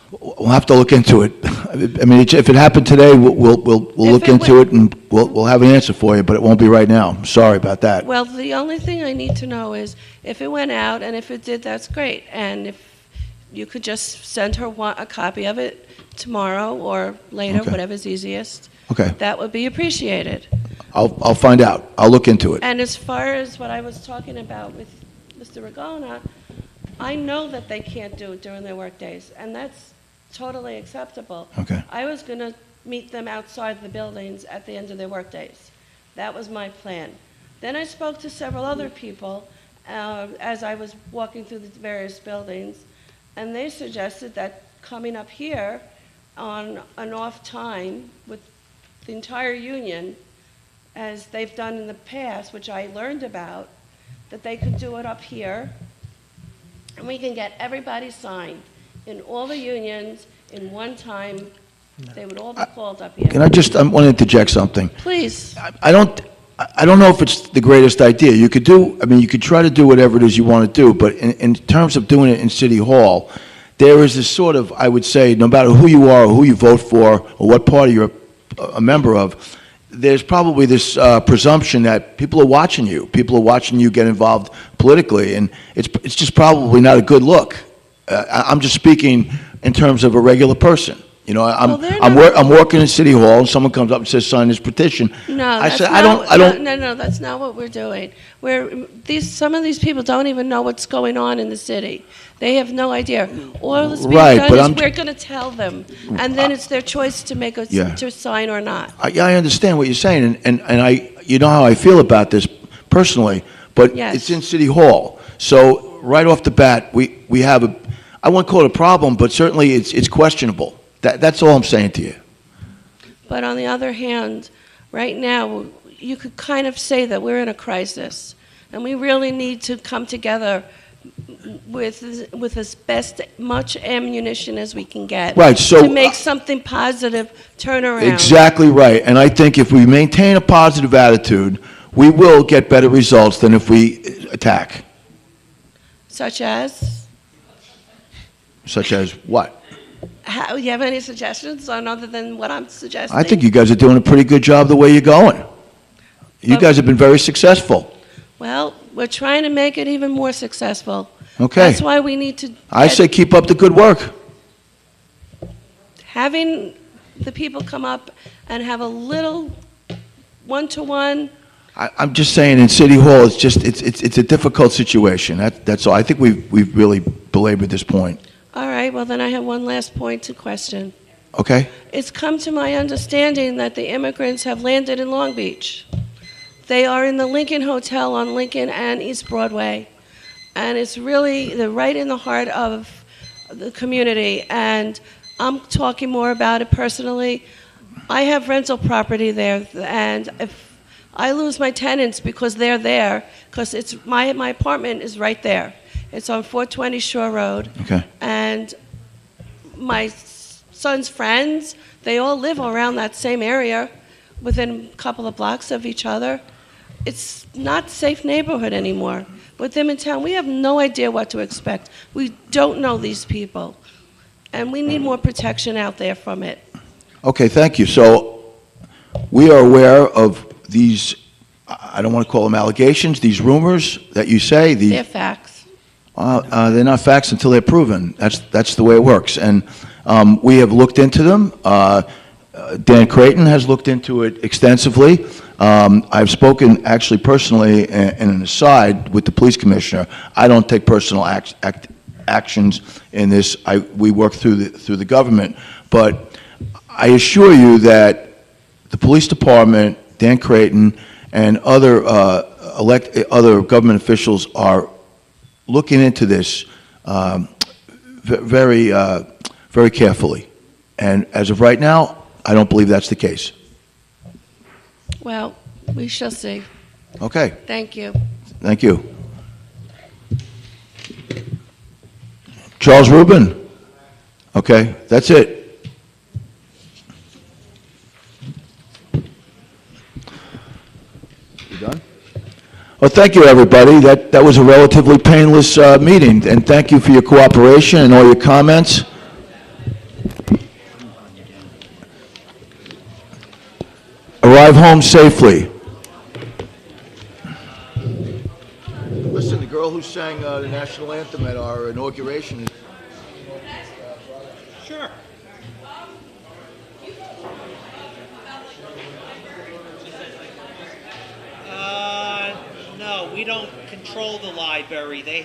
We'll have to look into it. I mean, if it happened today, we'll look into it, and we'll have an answer for you, but it won't be right now. Sorry about that. Well, the only thing I need to know is if it went out, and if it did, that's great. And if you could just send her a copy of it tomorrow or later, Okay. whatever's easiest, Okay, that would be appreciated. I'll find out. I'll look into it. And as far as what I was talking about with Mr. Ragona, I know that they can't do it during their work days, and that's totally acceptable. Okay. I was going to meet them outside the buildings at the end of their work days. That was my plan. Then I spoke to several other people as I was walking through the various buildings, and they suggested that coming up here on an off time with the entire union, as they've done in the past, which I learned about, that they could do it up here, and we can get everybody signed in all the unions in one time. They would all be called up here. Can I want to interject something. Please. I don't know if it's the greatest idea. You could try to do whatever it is you want to do, but in terms of doing it in City Hall, there is this sort of, I would say, no matter who you are or who you vote for or what party you're a member of, there's probably this presumption that people are watching you. People are watching you get involved politically, and it's just probably not a good look. I'm just speaking in terms of a regular person. You know, I'm working in City Hall, and someone comes up and says, "Sign this petition." No, I that's said, not, I don't. No, that's not what we're doing. Some of these people don't even know what's going on in the city. They have no idea. All that's being Right, but done I'm- is we're going to tell them, and then it's their choice to make Yeah. to sign or not. I understand what you're saying, and you know how I feel about this personally, but Yes. it's in City Hall. So right off the bat, we have I won't call it a problem, but certainly it's questionable. That's all I'm saying to you. But on the other hand, right now, you could kind of say that we're in a crisis, and we really need to come together with as best much ammunition as we can get. Right, so- to make something positive turn around. Exactly right, and I think if we maintain a positive attitude, we will get better results than if we attack. Such as, Such as what? do you have any suggestions on other than what I'm suggesting? I think you guys are doing a pretty good job the way you're going. You But- guys have been very successful. Well, we're trying to make it even more successful. Okay. That's why we need to I say keep up the good work. having the people come up and have a little one-to-one. I'm just saying in City Hall, it's a difficult situation. That's all. I think we've really belabored this point. All right, well, then I have one last point to question. Okay? It's come to my understanding that the immigrants have landed in Long Beach. They are in the Lincoln Hotel on Lincoln and East Broadway. And it's really, they're right in the heart of the community. And I'm talking more about it personally. I have rental property there, and if I lose my tenants because they're there, because it's my apartment is right there. It's on 420 Shore Road. Okay. And my son's friends, they all live around that same area, within a couple of blocks of each other. It's not a safe neighborhood anymore. With them in town, we have no idea what to expect. We don't know these people. And we need more protection out there from it. Okay, thank you. So we are aware of these, I don't want to call them allegations, these rumors that you say. They're facts. They're not facts until they're proven. That's the way it works. And we have looked into them. Dan Creighton has looked into it extensively. I've spoken actually personally in an aside with the police commissioner. I don't take personal actions in this. We work through the government. But I assure you that the police department, Dan Creighton, and other government officials are looking into this very carefully. And as of right now, I don't believe that's the case. Well, we shall see. Okay. Thank you. Thank you. Charles Rubin? Okay, that's it. You done? Well, thank you, everybody. That was a relatively painless meeting, and thank you for your cooperation and all your comments. Arrive home safely. Listen, the girl who sang the national anthem at our inauguration. Sure. No, we don't control the library. They